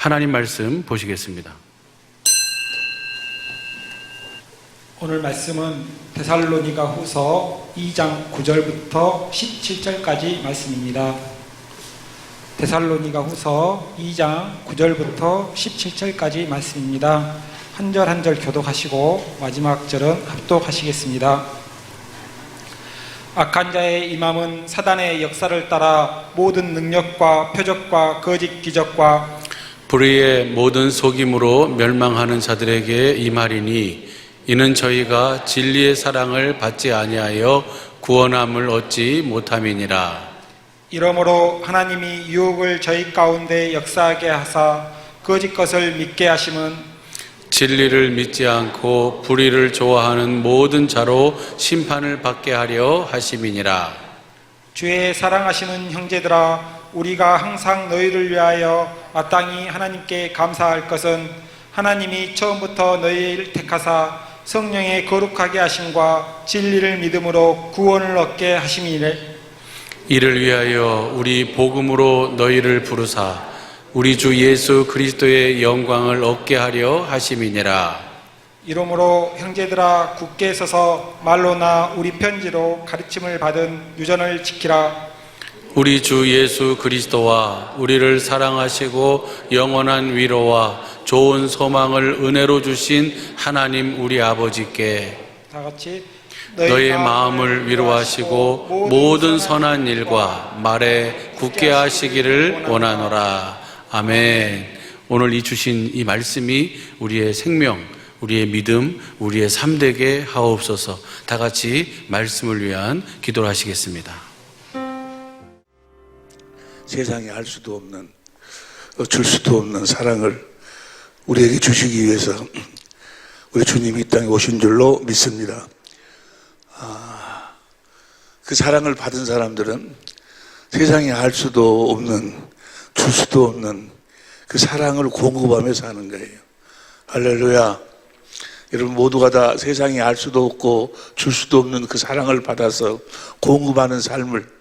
하나님 말씀 보시겠습니다. 오늘 말씀은 데살로니가 후서 2장 9절부터 17절까지 말씀입니다. 데살로니가 후서 2장 9절부터 17절까지 말씀입니다. 한 절 한 절 교독하시고 마지막 절은 합독하시겠습니다. 악한 자의 임함은 사단의 역사를 따라 모든 능력과 표적과 거짓 기적과 불의의 모든 속임으로 멸망하는 자들에게 임하리니 이는 저희가 진리의 사랑을 받지 아니하여 구원함을 얻지 못함이니라. 이러므로 하나님이 유혹을 저희 가운데 역사하게 하사 거짓 것을 믿게 하심은 진리를 믿지 않고 불의를 좋아하는 모든 자로 심판을 받게 하려 하심이니라. 주의 사랑하시는 형제들아, 우리가 항상 너희를 위하여 마땅히 하나님께 감사할 것은 하나님이 처음부터 너희를 택하사 성령의 거룩하게 하심과 진리를 믿음으로 구원을 얻게 하심이래. 이를 위하여 우리 복음으로 너희를 부르사 우리 주 예수 그리스도의 영광을 얻게 하려 하심이니라. 이러므로 형제들아, 굳게 서서 말로나 우리 편지로 가르침을 받은 유전을 지키라. 우리 주 예수 그리스도와 우리를 사랑하시고 영원한 위로와 좋은 소망을 은혜로 주신 하나님 우리 아버지께 다 같이 너의 마음을 위로하시고 모든 선한 일과 말에 굳게 하시기를 원하노라. 아멘. 오늘 이 주신 이 말씀이 우리의 생명, 우리의 믿음, 우리의 삶 되게 하옵소서. 다 같이 말씀을 위한 기도를 하시겠습니다. 세상에 알 수도 없는, 줄 수도 없는 사랑을 우리에게 주시기 위해서 우리 주님이 이 땅에 오신 줄로 믿습니다. 그 사랑을 받은 사람들은 세상에 알 수도 없는, 줄 수도 없는 그 사랑을 공급하며 사는 거예요. 할렐루야. 여러분 모두가 다 세상에 알 수도 없고 줄 수도 없는 그 사랑을 받아서 공급하는 삶을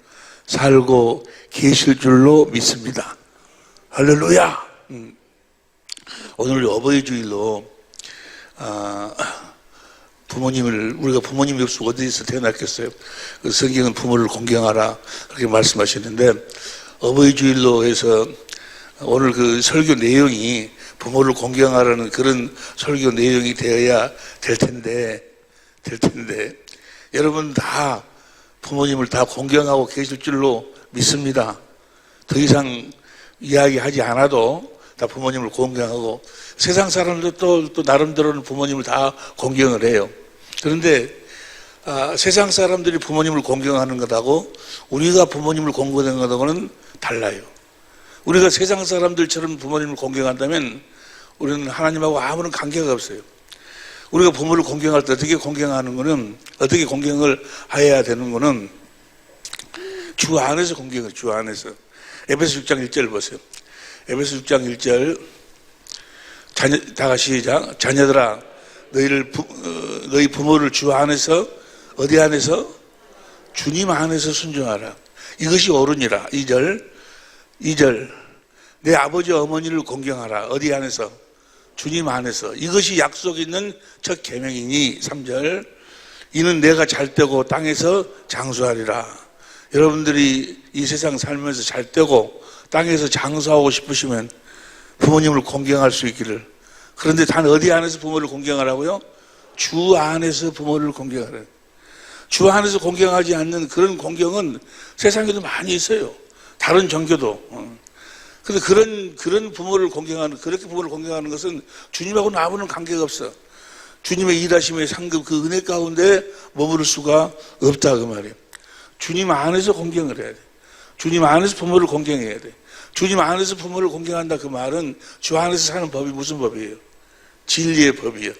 살고 계실 줄로 믿습니다. 할렐루야. 오늘 어버이 주일로 우리가 부모님이 없으면 어디서 태어났겠어요? 그 성경은 부모를 공경하라 그렇게 말씀하시는데, 어버이 주일로 해서 오늘 그 설교 내용이 부모를 공경하라는 그런 설교 내용이 되어야 될 텐데 여러분 다 부모님을 다 공경하고 계실 줄로 믿습니다. 더 이상 이야기하지 않아도 다 부모님을 공경하고, 세상 사람들도 또 나름대로는 부모님을 다 공경을 해요. 그런데 세상 사람들이 부모님을 공경하는 것하고 우리가 부모님을 공경하는 것하고는 달라요. 우리가 세상 사람들처럼 부모님을 공경한다면 우리는 하나님하고 아무런 관계가 없어요. 우리가 부모를 공경할 때 어떻게 공경을 해야 되는 거는 주 안에서 공경해요. 주 안에서. 에베소 6장 1절 보세요. 에베소 6장 1절 다 같이 시작. 자녀들아, 너희 부모를 주 안에서, 어디 안에서? 주님 안에서 순종하라. 이것이 옳으니라. 2절 내 아버지 어머니를 공경하라. 어디 안에서? 주님 안에서. 이것이 약속 있는 첫 계명이니. 3절 이는 내가 잘되고 땅에서 장수하리라. 여러분들이 이 세상 살면서 잘되고 땅에서 장수하고 싶으시면 부모님을 공경할 수 있기를. 그런데 단 어디 안에서 부모를 공경하라고요? 주 안에서 부모를 공경하라. 주 안에서 공경하지 않는 그런 공경은 세상에도 많이 있어요. 다른 종교도. 그런데 그런 부모를 그렇게 부모를 공경하는 것은 주님하고는 아무런 관계가 없어. 주님의 일하심의 상급 그 은혜 가운데 머무를 수가 없다 그 말이에요. 주님 안에서 공경을 해야 돼. 주님 안에서 부모를 공경해야 돼. 주님 안에서 부모를 공경한다 그 말은 주 안에서 사는 법이 무슨 법이에요? 진리의 법이에요.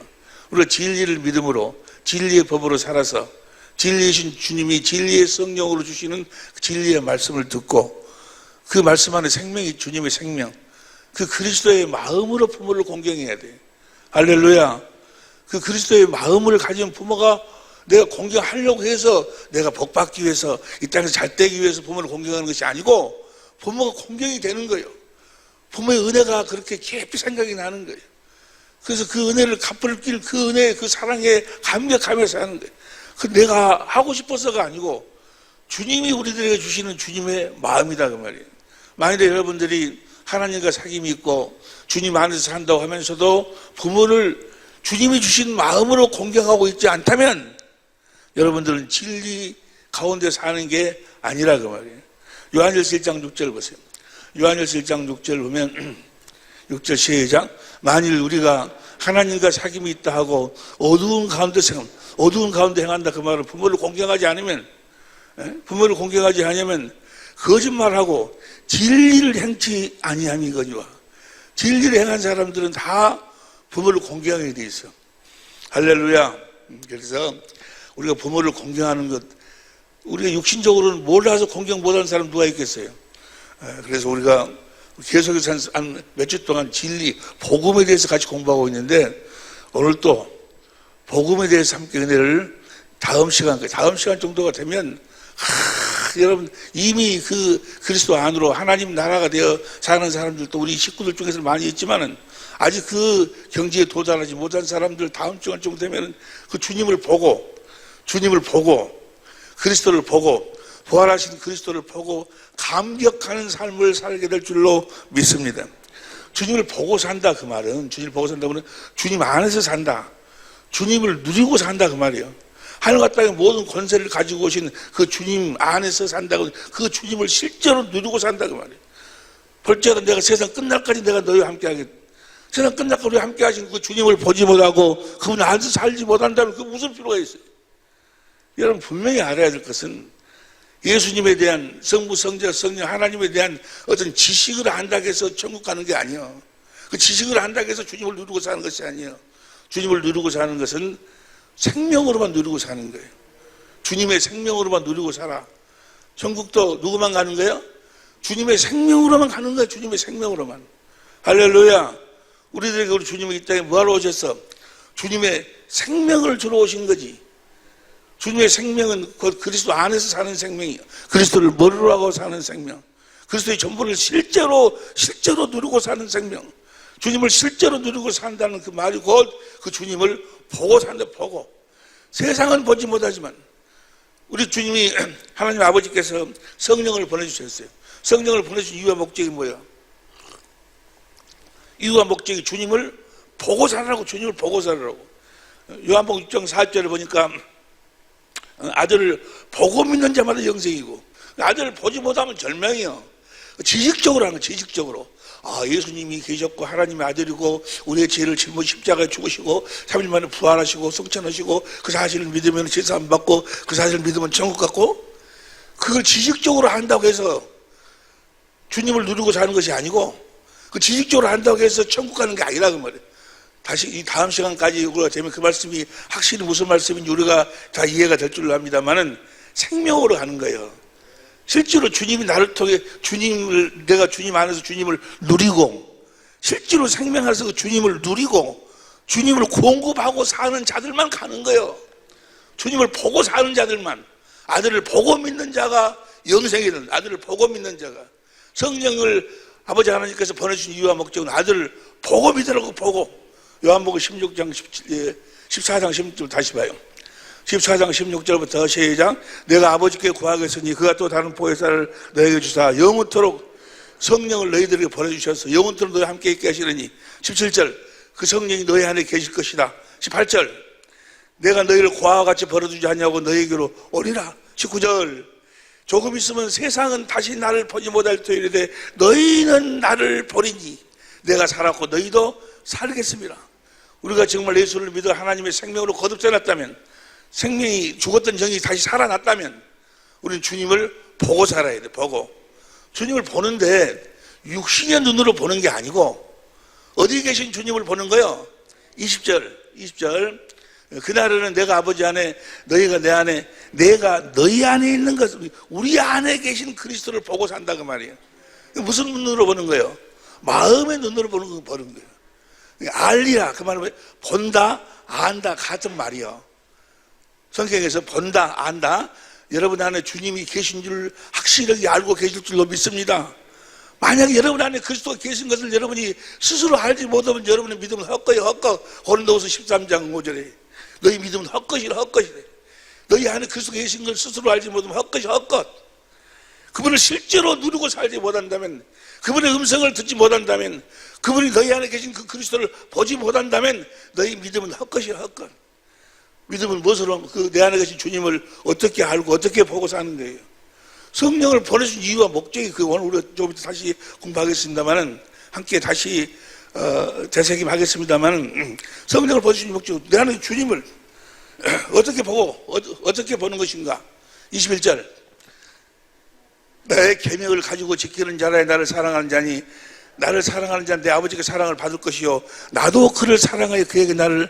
우리가 진리를 믿음으로 진리의 법으로 살아서 진리이신 주님이 진리의 성령으로 주시는 진리의 말씀을 듣고 그 말씀 안에 생명이 주님의 생명, 그 그리스도의 마음으로 부모를 공경해야 돼. 할렐루야. 그 그리스도의 마음을 가진 부모가 내가 공경하려고 해서 내가 복받기 위해서 이 땅에서 잘 되기 위해서 부모를 공경하는 것이 아니고 부모가 공경이 되는 거예요. 부모의 은혜가 그렇게 깊이 생각이 나는 거예요. 그래서 그 은혜를 갚을 길, 그 은혜, 그 사랑에 감격하면서 하는 거예요. 그 내가 하고 싶어서가 아니고 주님이 우리들에게 주시는 주님의 마음이다 그 말이에요. 만일에 여러분들이 하나님과 사귐이 있고 주님 안에서 산다고 하면서도 부모를 주님이 주신 마음으로 공경하고 있지 않다면 여러분들은 진리 가운데 사는 게 아니라 그 말이에요. 요한일서 1장 6절 보세요. 요한일서 1장 6절 보면 6절 시작. 만일 우리가 하나님과 사귐이 있다 하고 어두운 가운데 행한다 그 말은 부모를 공경하지 않으면, 부모를 공경하지 않으면 거짓말하고 진리를 행치 아니함이거니와. 진리를 행한 사람들은 다 부모를 공경하게 돼 있어. 할렐루야. 그래서 우리가 부모를 공경하는 것, 우리가 육신적으로는 몰라서 공경 못하는 사람 누가 있겠어요? 그래서 우리가 계속해서 한 몇 주 동안 진리, 복음에 대해서 같이 공부하고 있는데 오늘 또 복음에 대해서 함께 은혜를 다음 시간 정도가 되면 여러분 이미 그 그리스도 안으로 하나님 나라가 되어 사는 사람들도 우리 식구들 중에서 많이 있지만은 아직 그 경지에 도달하지 못한 사람들 다음 시간 정도 되면 그 주님을 보고 그리스도를 보고 부활하신 그리스도를 보고 감격하는 삶을 살게 될 줄로 믿습니다. 주님을 보고 산다 그 말은, 주님을 보고 산다고는 주님 안에서 산다. 주님을 누리고 산다 그 말이에요. 하늘과 땅의 모든 권세를 가지고 오신 그 주님 안에서 산다고, 그 주님을 실제로 누리고 산다 그 말이에요. 벌써 내가 세상 끝날까지 내가 너희와 함께 하겠다. 세상 끝날까지 우리 함께 하신 그 주님을 보지 못하고 그분 안에서 살지 못한다면 그 무슨 필요가 있어요? 여러분 분명히 알아야 될 것은 예수님에 대한 성부, 성자, 성령 하나님에 대한 어떤 지식을 한다고 해서 천국 가는 게 아니에요. 그 지식을 한다고 해서 주님을 누리고 사는 것이 아니에요. 주님을 누리고 사는 것은 생명으로만 누리고 사는 거예요. 주님의 생명으로만 누리고 살아. 천국도 누구만 가는 거예요? 주님의 생명으로만 가는 거예요. 주님의 생명으로만. 할렐루야. 우리들에게 우리 주님이 이 땅에 뭐하러 오셨어? 주님의 생명을 주러 오신 거지. 주님의 생명은 그리스도 안에서 사는 생명이에요. 그리스도를 머리로 하고 사는 생명. 그리스도의 전부를 실제로 누리고 사는 생명. 주님을 실제로 누리고 산다는 그 말이 곧 그 주님을 보고 산다, 보고. 세상은 보지 못하지만 우리 주님이 하나님 아버지께서 성령을 보내주셨어요. 성령을 보내주신 이유와 목적이 뭐예요? 이유와 목적이 주님을 보고 살라고, 주님을 보고 살라고. 요한복음 6장 4절을 보니까 아들을 보고 믿는 자마다 영생이고, 아들을 보지 못하면 절명이요. 지식적으로 하는 거예요. 지식적으로. 아, 예수님이 계셨고 하나님의 아들이고 우리의 죄를 짊어 십자가에 죽으시고 3일 만에 부활하시고 성천하시고 그 사실을 믿으면 제사함 받고 그 사실을 믿으면 천국 갔고, 그걸 지식적으로 한다고 해서 주님을 누리고 사는 것이 아니고, 그 지식적으로 한다고 해서 천국 가는 게 아니라 그 말이에요. 다시 이 다음 시간까지 우리가 되면 그 말씀이 확실히 무슨 말씀인지 우리가 다 이해가 될 줄로 압니다만은 생명으로 가는 거예요. 실제로 주님이 나를 통해 내가 주님 안에서 주님을 누리고, 실제로 생명 안에서 그 주님을 누리고 주님을 공급하고 사는 자들만 가는 거예요. 주님을 보고 사는 자들만. 아들을 보고 믿는 자가 영생이 되는, 아들을 보고 믿는 자가. 성령을 아버지 하나님께서 보내주신 이유와 목적은 아들을 보고 믿으라고, 보고. 요한복음 14장 16절 다시 봐요. 14장 16절부터 시작. 내가 아버지께 구하겠으니 그가 또 다른 보혜사를 너에게 주사 영원토록 성령을 너희들에게 보내주셔서 영원토록 너희 함께 있게 하시려니. 17절. 그 성령이 너희 안에 계실 것이다. 18절. 내가 너희를 고아와 같이 버려두지 않냐고 너희에게로 오리라. 19절. 조금 있으면 세상은 다시 나를 보지 못할 터이르되 너희는 나를 보리니 내가 살았고 너희도 살겠습니다. 우리가 정말 예수를 믿어 하나님의 생명으로 거듭져났다면, 생명이 죽었던 정이 다시 살아났다면 우리는 주님을 보고 살아야 돼. 보고. 주님을 보는데 육신의 눈으로 보는 게 아니고 어디 계신 주님을 보는 거예요? 20절. 그날에는 내가 아버지 안에 너희가 내 안에, 내가 너희 안에 있는 것을, 우리 안에 계신 그리스도를 보고 산다 그 말이에요. 무슨 눈으로 보는 거예요? 마음의 눈으로 보는 거예요. 알리라 그 말은 본다, 안다 같은 말이요. 성경에서 본다, 안다. 여러분 안에 주님이 계신 줄 확실하게 알고 계실 줄로 믿습니다. 만약에 여러분 안에 그리스도가 계신 것을 여러분이 스스로 알지 못하면 여러분의 믿음은 헛것이 헛것. 고린도후서 13장 5절에 너희 믿음은 헛것이라 헛것이래. 너희 안에 그리스도가 계신 걸 스스로 알지 못하면 헛것이 헛것. 그분을 실제로 누리고 살지 못한다면, 그분의 음성을 듣지 못한다면, 그분이 너희 안에 계신 그 그리스도를 보지 못한다면 너희 믿음은 헛것이라 헛것. 믿음은 무엇으로 그 내 안에 계신 주님을 어떻게 알고 어떻게 보고 사는 거예요. 성령을 보내준 이유와 목적이 오늘 우리가 좀 이따 다시 공부하겠습니다만은, 함께 다시 되새김하겠습니다만은, 성령을 보내준 목적, 내 안에 주님을 어떻게 보고 어떻게 보는 것인가. 21절, 나의 계명을 가지고 지키는 자라에 나를 사랑하는 자니 나를 사랑하는 자는 내 아버지께 사랑을 받을 것이요 나도 그를 사랑하여 그에게 나를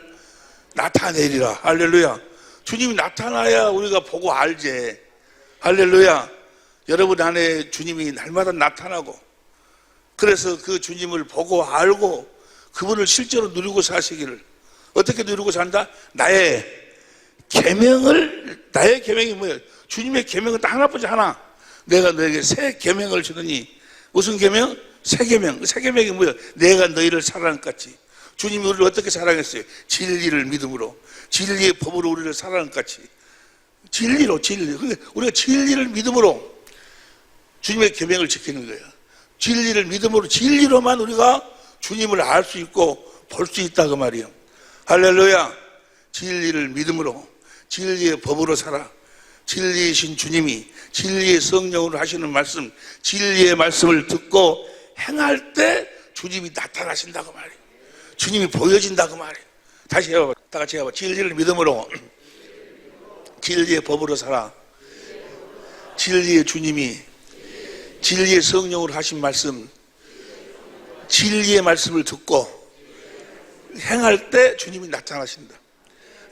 나타내리라. 할렐루야. 주님이 나타나야 우리가 보고 알지. 할렐루야. 여러분 안에 주님이 날마다 나타나고, 그래서 그 주님을 보고 알고 그분을 실제로 누리고 사시기를. 어떻게 누리고 산다? 나의 계명이 뭐예요? 주님의 계명은 딱 하나뿐이 하나. 내가 너에게 새 계명을 주느니. 무슨 계명? 새 계명. 새 계명이 뭐예요? 내가 너희를 사랑한 것 같이. 주님이 우리를 어떻게 사랑했어요? 진리를 믿음으로, 진리의 법으로 우리를 사랑한 것 같이. 진리로. 그러니까 우리가 진리를 믿음으로 주님의 계명을 지키는 거예요. 진리를 믿음으로, 진리로만 우리가 주님을 알 수 있고 볼 수 있다 그 말이에요. 할렐루야. 진리를 믿음으로, 진리의 법으로 살아. 진리이신 주님이 진리의 성령으로 하시는 말씀, 진리의 말씀을 듣고 행할 때 주님이 나타나신다고 말이에요. 주님이 보여진다고 말이에요. 다시 해봐. 다 같이 해봐. 진리를 믿음으로, 진리의 법으로 살아. 진리의 주님이 진리의 성령으로 하신 말씀, 진리의 말씀을 듣고 행할 때 주님이 나타나신다.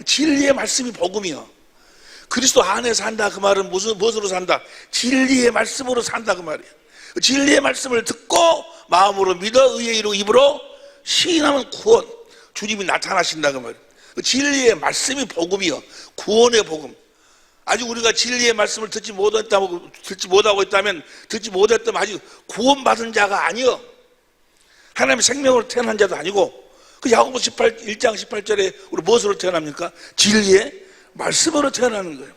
진리의 말씀이 복음이요. 그리스도 안에 산다 그 말은 무엇으로 산다? 진리의 말씀으로 산다 그 말이에요. 진리의 말씀을 듣고 마음으로 믿어 의에 이르고 입으로 시인하면 구원. 주님이 나타나신다 그 말이에요. 진리의 말씀이 복음이요. 구원의 복음. 아직 우리가 진리의 말씀을 듣지 못하고 있다면 아직 구원받은 자가 아니요. 하나님의 생명으로 태어난 자도 아니고. 그 야고보서 1장 18절에 우리 무엇으로 태어납니까? 진리의 말씀으로 태어나는 거예요.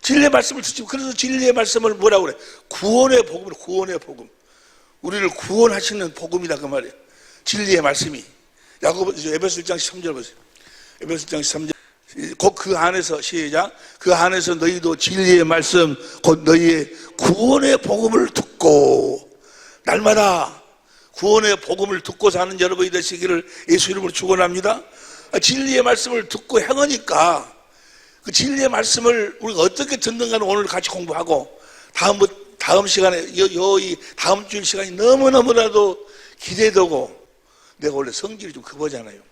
진리의 말씀을 듣지. 그래서 진리의 말씀을 뭐라고 그래? 구원의 복음으로, 구원의 복음. 우리를 구원하시는 복음이다 그 말이에요. 진리의 말씀이. 에베소 1장 13절 보세요. 에베소 1장 13절. 곧 그 안에서, 시작. 그 안에서 너희도 진리의 말씀, 곧 너희의 구원의 복음을 듣고, 날마다 구원의 복음을 듣고 사는 여러분이 되시기를 예수 이름으로 축원합니다. 진리의 말씀을 듣고 행하니까 그 진리의 말씀을 우리가 어떻게 듣는가는 오늘 같이 공부하고, 다음 시간에, 다음 주일 시간이 너무너무나도 기대되고, 내가 원래 성질이 좀 급하잖아요.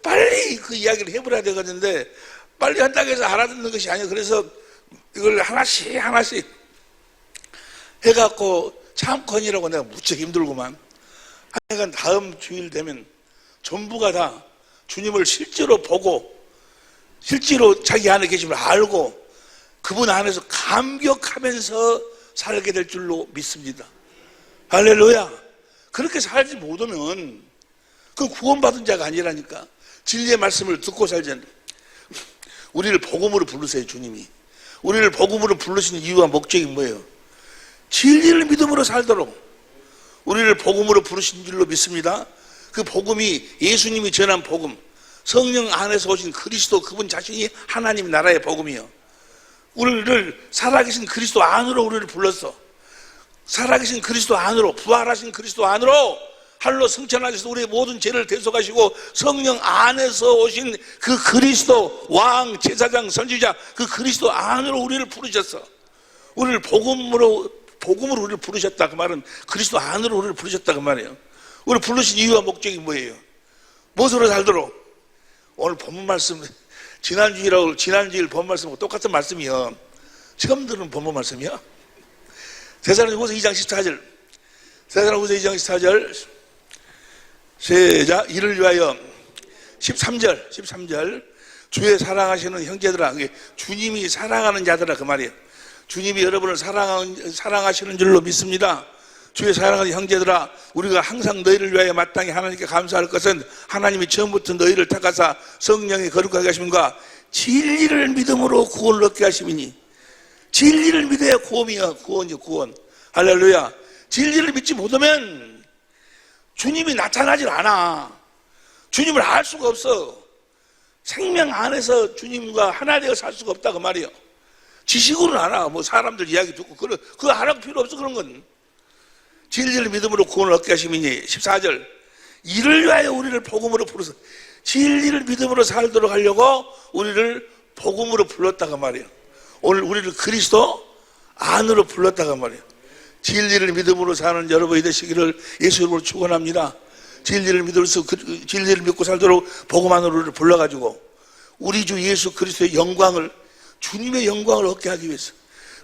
빨리 그 이야기를 해버려야 되거든요. 빨리 한다고 해서 알아듣는 것이 아니에요. 그래서 이걸 하나씩 해갖고 참건이라고 내가 무척 힘들구만. 하여간 다음 주일 되면 전부가 다 주님을 실제로 보고, 실제로 자기 안에 계심을 알고 그분 안에서 감격하면서 살게 될 줄로 믿습니다. 할렐루야. 그렇게 살지 못하면 그건 구원받은 자가 아니라니까. 진리의 말씀을 듣고 살자는. 우리를 복음으로 부르세요. 주님이 우리를 복음으로 부르시는 이유와 목적이 뭐예요? 진리를 믿음으로 살도록 우리를 복음으로 부르신 줄로 믿습니다. 그 복음이 예수님이 전한 복음, 성령 안에서 오신 그리스도, 그분 자신이 하나님 나라의 복음이요. 우리를 살아계신 그리스도 안으로 우리를 불렀어. 살아계신 그리스도 안으로, 부활하신 그리스도 안으로 할로 승천하셔서 우리의 모든 죄를 대속하시고 성령 안에서 오신 그 그리스도, 왕, 제사장, 선지자, 그 그리스도 안으로 우리를 부르셨어. 우리를 복음으로 우리를 부르셨다 그 말은 그리스도 안으로 우리를 부르셨다 그 말이에요. 우리를 부르신 이유와 목적이 뭐예요? 무엇으로 살도록? 오늘 본문 말씀, 지난주일 본문 말씀하고 똑같은 말씀이요. 처음 들은 본문 말씀이요. 데살로니가후서 2장 14절. 데살로니가후서 2장 14절. 시작. 이를 위하여 13절. 주의 사랑하시는 형제들아, 주님이 사랑하는 자들아 그 말이에요. 주님이 여러분을 사랑하시는 줄로 믿습니다. 주의 사랑하는 형제들아, 우리가 항상 너희를 위하여 마땅히 하나님께 감사할 것은 하나님이 처음부터 너희를 택하사 성령의 거룩하게 하심과 진리를 믿음으로 구원을 얻게 하심이니. 진리를 믿어야 구원이야. 구원이야, 구원. 할렐루야. 진리를 믿지 못하면 주님이 나타나질 않아. 주님을 알 수가 없어. 생명 안에서 주님과 하나 되어 살 수가 없다 그 말이에요. 지식으로는 알아. 뭐 사람들 이야기 듣고 그거 알아도 필요 없어. 그런 건 진리를 믿음으로 구원을 얻게 하심이니. 14절, 이를 위하여 우리를 복음으로 부르사. 진리를 믿음으로 살도록 하려고 우리를 복음으로 불렀다가 말이에요. 오늘 우리를 그리스도 안으로 불렀다가 말이에요. 진리를 믿음으로 사는 여러분이 되시기를 예수 이름으로 축원합니다. 진리를 믿고 살도록 복음 안으로 우리를 불러가지고 우리 주 예수 그리스도의 영광을, 주님의 영광을 얻게 하기 위해서,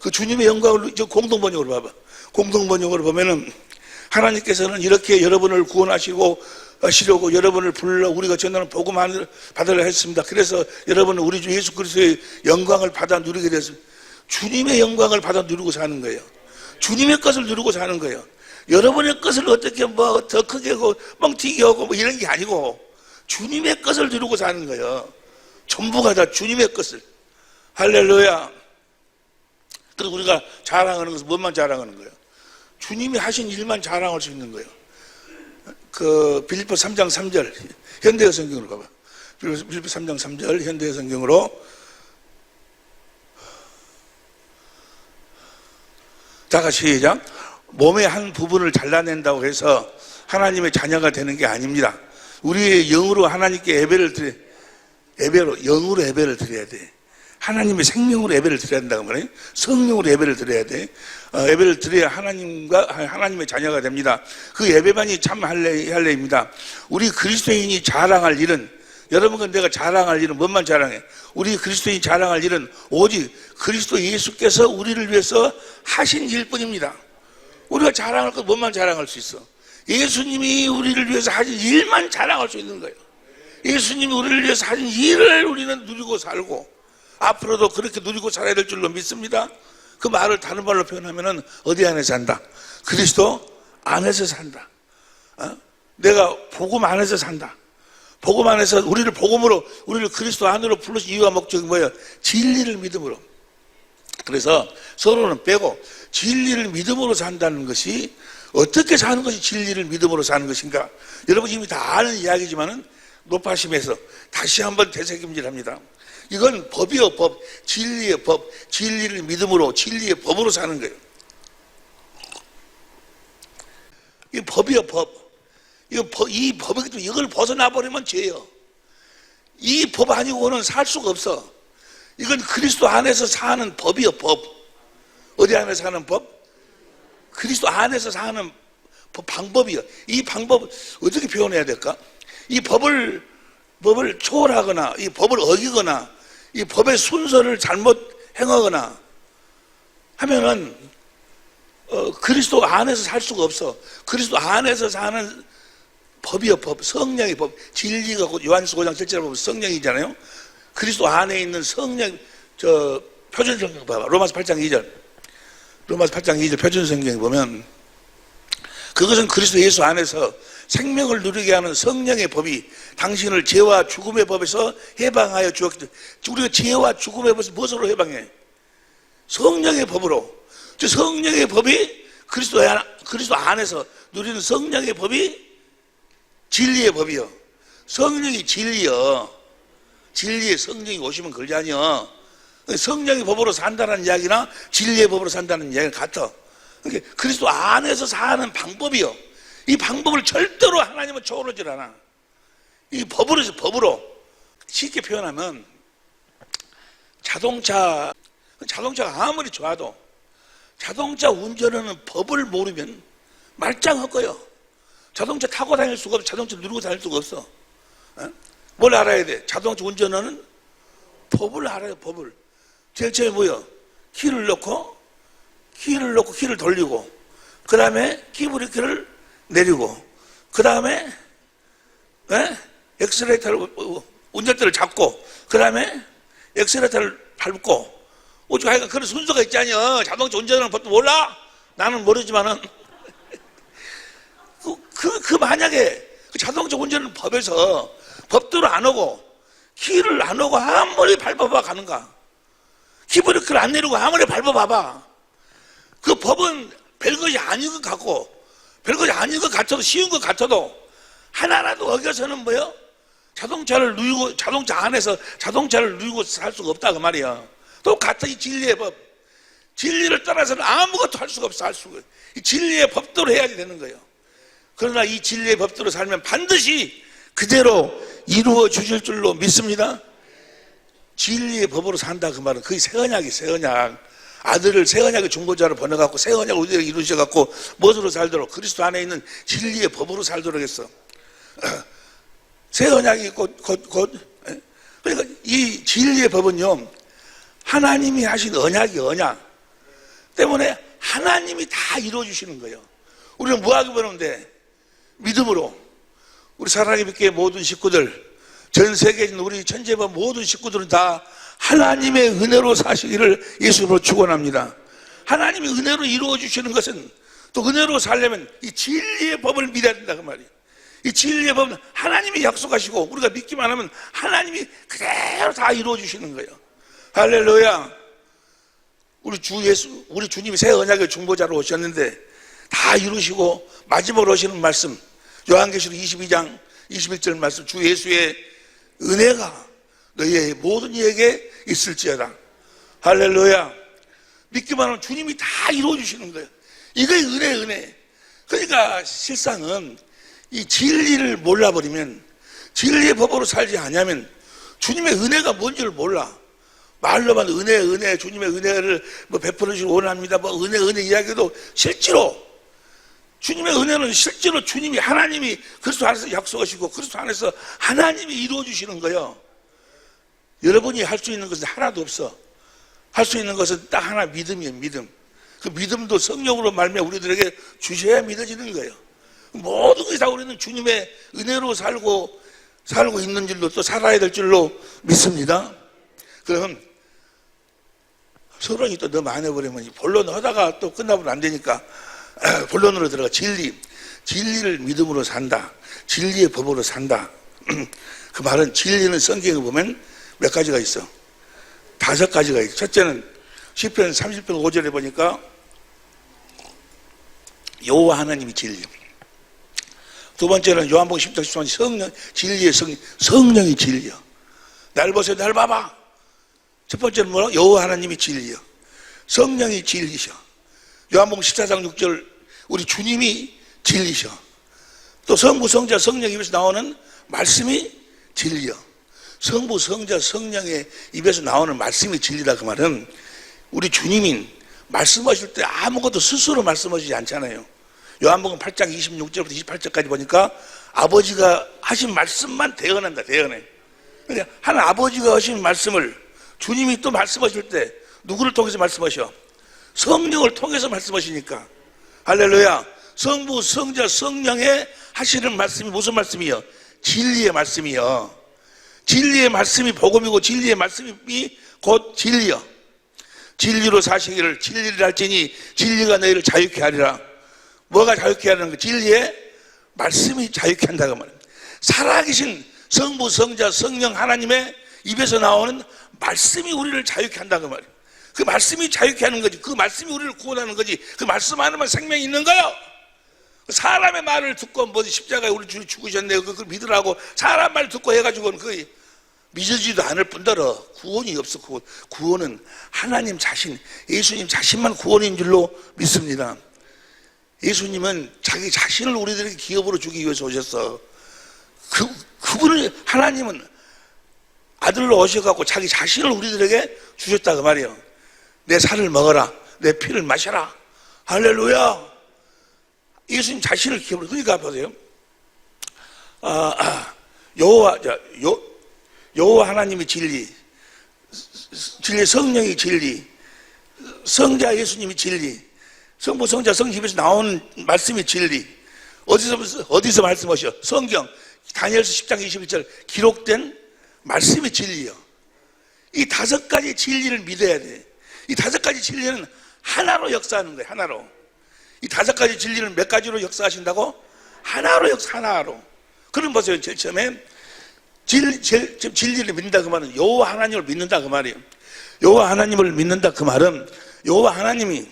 그 주님의 영광을 공동번역으로 봐봐. 공동번역으로 보면은 하나님께서는 이렇게 여러분을 구원하시고 하시려고 여러분을 불러 우리가 전하는 복음을 받으려 했습니다. 그래서 여러분은 우리 주 예수 그리스도의 영광을 받아 누리게 됐습니다. 주님의 영광을 받아 누리고 사는 거예요. 주님의 것을 누리고 사는 거예요. 여러분의 것을 어떻게 뭐 더 크게 하고 뻥튀기 하고 뭐 이런 게 아니고 주님의 것을 누리고 사는 거예요. 전부가 다 주님의 것을. 할렐루야. 그래서 우리가 자랑하는 것은 뭐만 자랑하는 거예요? 주님이 하신 일만 자랑할 수 있는 거예요. 그 빌립보 3장 3절 현대어 성경으로 가봐. 빌립보 3장 3절 현대어 성경으로. 다 같이 시작. 몸의 한 부분을 잘라낸다고 해서 하나님의 자녀가 되는 게 아닙니다. 우리의 영으로 하나님께 영으로 예배를 드려야 돼. 하나님의 생명으로 예배를 드려야 된다고 말해요. 성령으로 예배를 드려야 돼. 예배를 드려야 하나님의 자녀가 됩니다. 그 예배만이 참 할례입니다. 우리 그리스도인이 자랑할 일은, 여러분과 내가 자랑할 일은 뭔만 자랑해? 우리 그리스도인이 자랑할 일은 오직 그리스도 예수께서 우리를 위해서 하신 일뿐입니다. 우리가 자랑할 것 뭔만 자랑할 수 있어? 예수님이 우리를 위해서 하신 일만 자랑할 수 있는 거예요. 예수님이 우리를 위해서 하신 일을 우리는 누리고 살고 앞으로도 그렇게 누리고 살아야 될 줄로 믿습니다. 그 말을 다른 말로 표현하면 어디 안에서 산다? 그리스도 안에서 산다. 내가 복음 안에서 산다. 복음 안에서 우리를 복음으로, 우리를 그리스도 안으로 부르신 이유와 목적이 뭐예요? 진리를 믿음으로. 그래서 서로는 빼고 진리를 믿음으로 산다는 것이, 어떻게 사는 것이 진리를 믿음으로 사는 것인가? 여러분 이미 다 아는 이야기지만은 높아심에서 다시 한번 되새김질합니다. 이건 법이요, 법. 진리의 법. 진리를 믿음으로, 진리의 법으로 사는 거예요. 이 법이요, 법. 이 법에도 이걸 벗어나버리면 죄예요. 이 법 아니고는 살 수가 없어. 이건 그리스도 안에서 사는 법이요, 법. 어디 안에서 사는 법? 그리스도 안에서 사는 방법이요. 이 방법 어떻게 표현해야 될까? 이 법을 초월하거나 이 법을 어기거나 이 법의 순서를 잘못 행하거나 하면은 그리스도 안에서 살 수가 없어. 그리스도 안에서 사는 법이요, 법. 성령의 법. 진리가 곧 요한서 5장 7절에 보면 성령이잖아요. 그리스도 안에 있는 성령, 표준 성경 봐봐. 로마서 8장 2절. 로마서 8장 2절 표준 성경에 보면 그것은 그리스도 예수 안에서 생명을 누리게 하는 성령의 법이 당신을 죄와 죽음의 법에서 해방하여 주었기 때문에, 우리가 죄와 죽음의 법에서 무엇으로 해방해? 성령의 법으로. 성령의 법이 그리스도 안에서 누리는 성령의 법이 진리의 법이요. 성령이 진리요. 진리의 성령이 오시면 걸자니요. 성령의 법으로 산다는 이야기나 진리의 법으로 산다는 이야기가 같아. 그러니까 그리스도 안에서 사는 방법이요. 이 방법을 절대로 하나님은 초월하지 않아. 이 법으로 쉽게 표현하면 자동차가 아무리 좋아도 자동차 운전하는 법을 모르면 말짱할 거예요. 자동차 타고 다닐 수가 없어. 자동차 누르고 다닐 수가 없어. 뭘 알아야 돼? 자동차 운전하는 법을 알아요. 법을. 제일 처음에 뭐예요? 키를 넣고 키를 돌리고, 그 다음에 키브레이크를 내리고, 그 다음에 엑셀레이터를, 운전대를 잡고, 그 다음에 엑셀레이터를 밟고, 오죽 하여간 그런 순서가 있잖아요. 자동차 운전하는 법도 몰라? 나는 모르지만은 만약에 그 자동차 운전을 법에서 법대로 안 오고 길을 안 오고 아무리 밟아봐 가는가, 기브레이크를 안 내리고 아무리 밟아봐봐, 그 법은 별것이 아닌 것 같고 별것이 아닌 것 같아도, 쉬운 것 같아도 하나라도 어겨서는 뭐요? 자동차를 누이고, 자동차 안에서 자동차를 누이고 살 수가 없다 그 말이야. 똑같아. 이 진리의 법, 진리를 떠나서는 아무것도 할 수가 없어. 할 수가. 이 진리의 법대로 해야지 되는 거예요. 그러나 이 진리의 법대로 살면 반드시 그대로 이루어 주실 줄로 믿습니다. 진리의 법으로 산다 그 말은 그게 새 언약이, 새 언약. 아들을 새 언약의 중보자로 보내갖고 새 언약을 우리에게 이루셔갖고 무엇으로 살도록? 그리스도 안에 있는 진리의 법으로 살도록 했어. 새 언약이 그러니까 이 진리의 법은요, 하나님이 하신 언약이 언약 때문에 하나님이 다 이루어주시는 거예요. 우리는 뭐하기 보면 돼? 믿음으로. 우리 사랑의 믿기의 모든 식구들, 전 세계에 있는 우리 천재와 모든 식구들은 다 하나님의 은혜로 사시기를 예수님으로 축원합니다. 하나님이 은혜로 이루어주시는 것은, 또 은혜로 살려면 이 진리의 법을 믿어야 된다 그 말이에요. 이 진리의 법은 하나님이 약속하시고 우리가 믿기만 하면 하나님이 그대로 다 이루어주시는 거예요. 할렐루야. 우리 주 예수, 우리 주님이 새 언약의 중보자로 오셨는데 다 이루시고 마지막으로 오시는 말씀, 요한계시록 22장 21절 말씀, 주 예수의 은혜가 너희의 모든 이에게 있을지어다. 할렐루야. 믿기만 하면 주님이 다 이루어주시는 거예요. 이게 은혜. 그러니까 실상은 이 진리를 몰라버리면, 진리의 법으로 살지 않으면 주님의 은혜가 뭔지를 몰라. 말로만 은혜, 주님의 은혜를 뭐 베풀어 주시기 원합니다, 뭐 은혜 이야기도 실제로 주님의 은혜는 실제로 주님이, 하나님이 그리스도 안에서 약속하시고 그리스도 안에서 하나님이 이루어 주시는 거예요. 여러분이 할 수 있는 것은 하나도 없어. 할 수 있는 것은 딱 하나, 믿음이에요. 믿음. 그 믿음도 성령으로 말미암아 우리들에게 주셔야 믿어지는 거예요. 모든 것이 다 우리는 주님의 은혜로 살고 있는 줄로, 또 살아야 될 줄로 믿습니다. 그럼 서론이 또 너무 안 해버리면 본론 하다가 또 끝나면 안 되니까 본론으로 들어가. 진리를 믿음으로 산다, 진리의 법으로 산다. 그 말은 진리는 성경에 보면 몇 가지가 있어? 5가지가 있어. 첫째는 시편 30편 5절에 보니까 여호와 하나님이 진리. 두 번째는 요한복음 10장 13절 성령, 진리의 성령이 진리야. 날 보세요, 날 봐봐. 첫 번째는 뭐라? 여호와 하나님이 진리야. 성령이 진리셔. 요한복음 14장 6절 우리 주님이 진리셔. 또 성부, 성자, 성령 입에서 나오는 말씀이 진리야. 성부, 성자, 성령의 입에서 나오는 말씀이 진리다 그 말은 우리 주님이 말씀하실 때 아무것도 스스로 말씀하시지 않잖아요. 요한복음 8장 26절부터 28절까지 보니까 아버지가 하신 말씀만 대언한다, 대언해. 그냥 한 아버지가 하신 말씀을 주님이 또 말씀하실 때 누구를 통해서 말씀하셔? 성령을 통해서 말씀하시니까. 할렐루야. 성부, 성자, 성령의 하시는 말씀이 무슨 말씀이요? 진리의 말씀이요. 진리의 말씀이 복음이고 진리의 말씀이 곧 진리요. 진리로 사시기를 진리를 할지니 진리가 너희를 자유케 하리라. 뭐가 자유케 하는 거? 진리의 말씀이 자유케 한다고 말합니다. 살아계신 성부, 성자, 성령 하나님의 입에서 나오는 말씀이 우리를 자유케 한다고 말이에요. 그 말씀이 자유케 하는 거지. 그 말씀이 우리를 구원하는 거지. 그 말씀 안에만 생명이 있는 거예요. 사람의 말을 듣고 뭐 십자가에 우리 주님 죽으셨네요, 그걸 믿으라고 사람 말 듣고 해가지고는 거의 믿어지도 않을 뿐더러 구원이 없어. 구원은 하나님 자신, 예수님 자신만 구원인 줄로 믿습니다. 예수님은 자기 자신을 우리들에게 기업으로 주기 위해서 오셨어. 그분을, 하나님은 아들로 오셔갖고 자기 자신을 우리들에게 주셨다 그 말이에요. 내 살을 먹어라, 내 피를 마셔라. 할렐루야. 예수님 자신을 기업으로. 그러니까 보세요. 여호와 하나님이 진리, 성령이 진리, 성자 예수님이 진리, 성부, 성자, 성령 입에서 나오는 말씀이 진리. 어디서 말씀하셔? 성경 다니엘서 10장 21절 기록된 말씀이 진리요. 이 5가지 진리를 믿어야 돼. 이 5가지 진리는 하나로 역사하는 거예요. 하나로. 이 5가지 진리를 몇 가지로 역사하신다고? 하나로 하나로. 그럼 보세요. 제일 처음에 진리를 믿는다 그 말은 여호와 하나님을 믿는다 그 말이에요. 여호와 하나님을 믿는다 그 말은 여호와 하나님이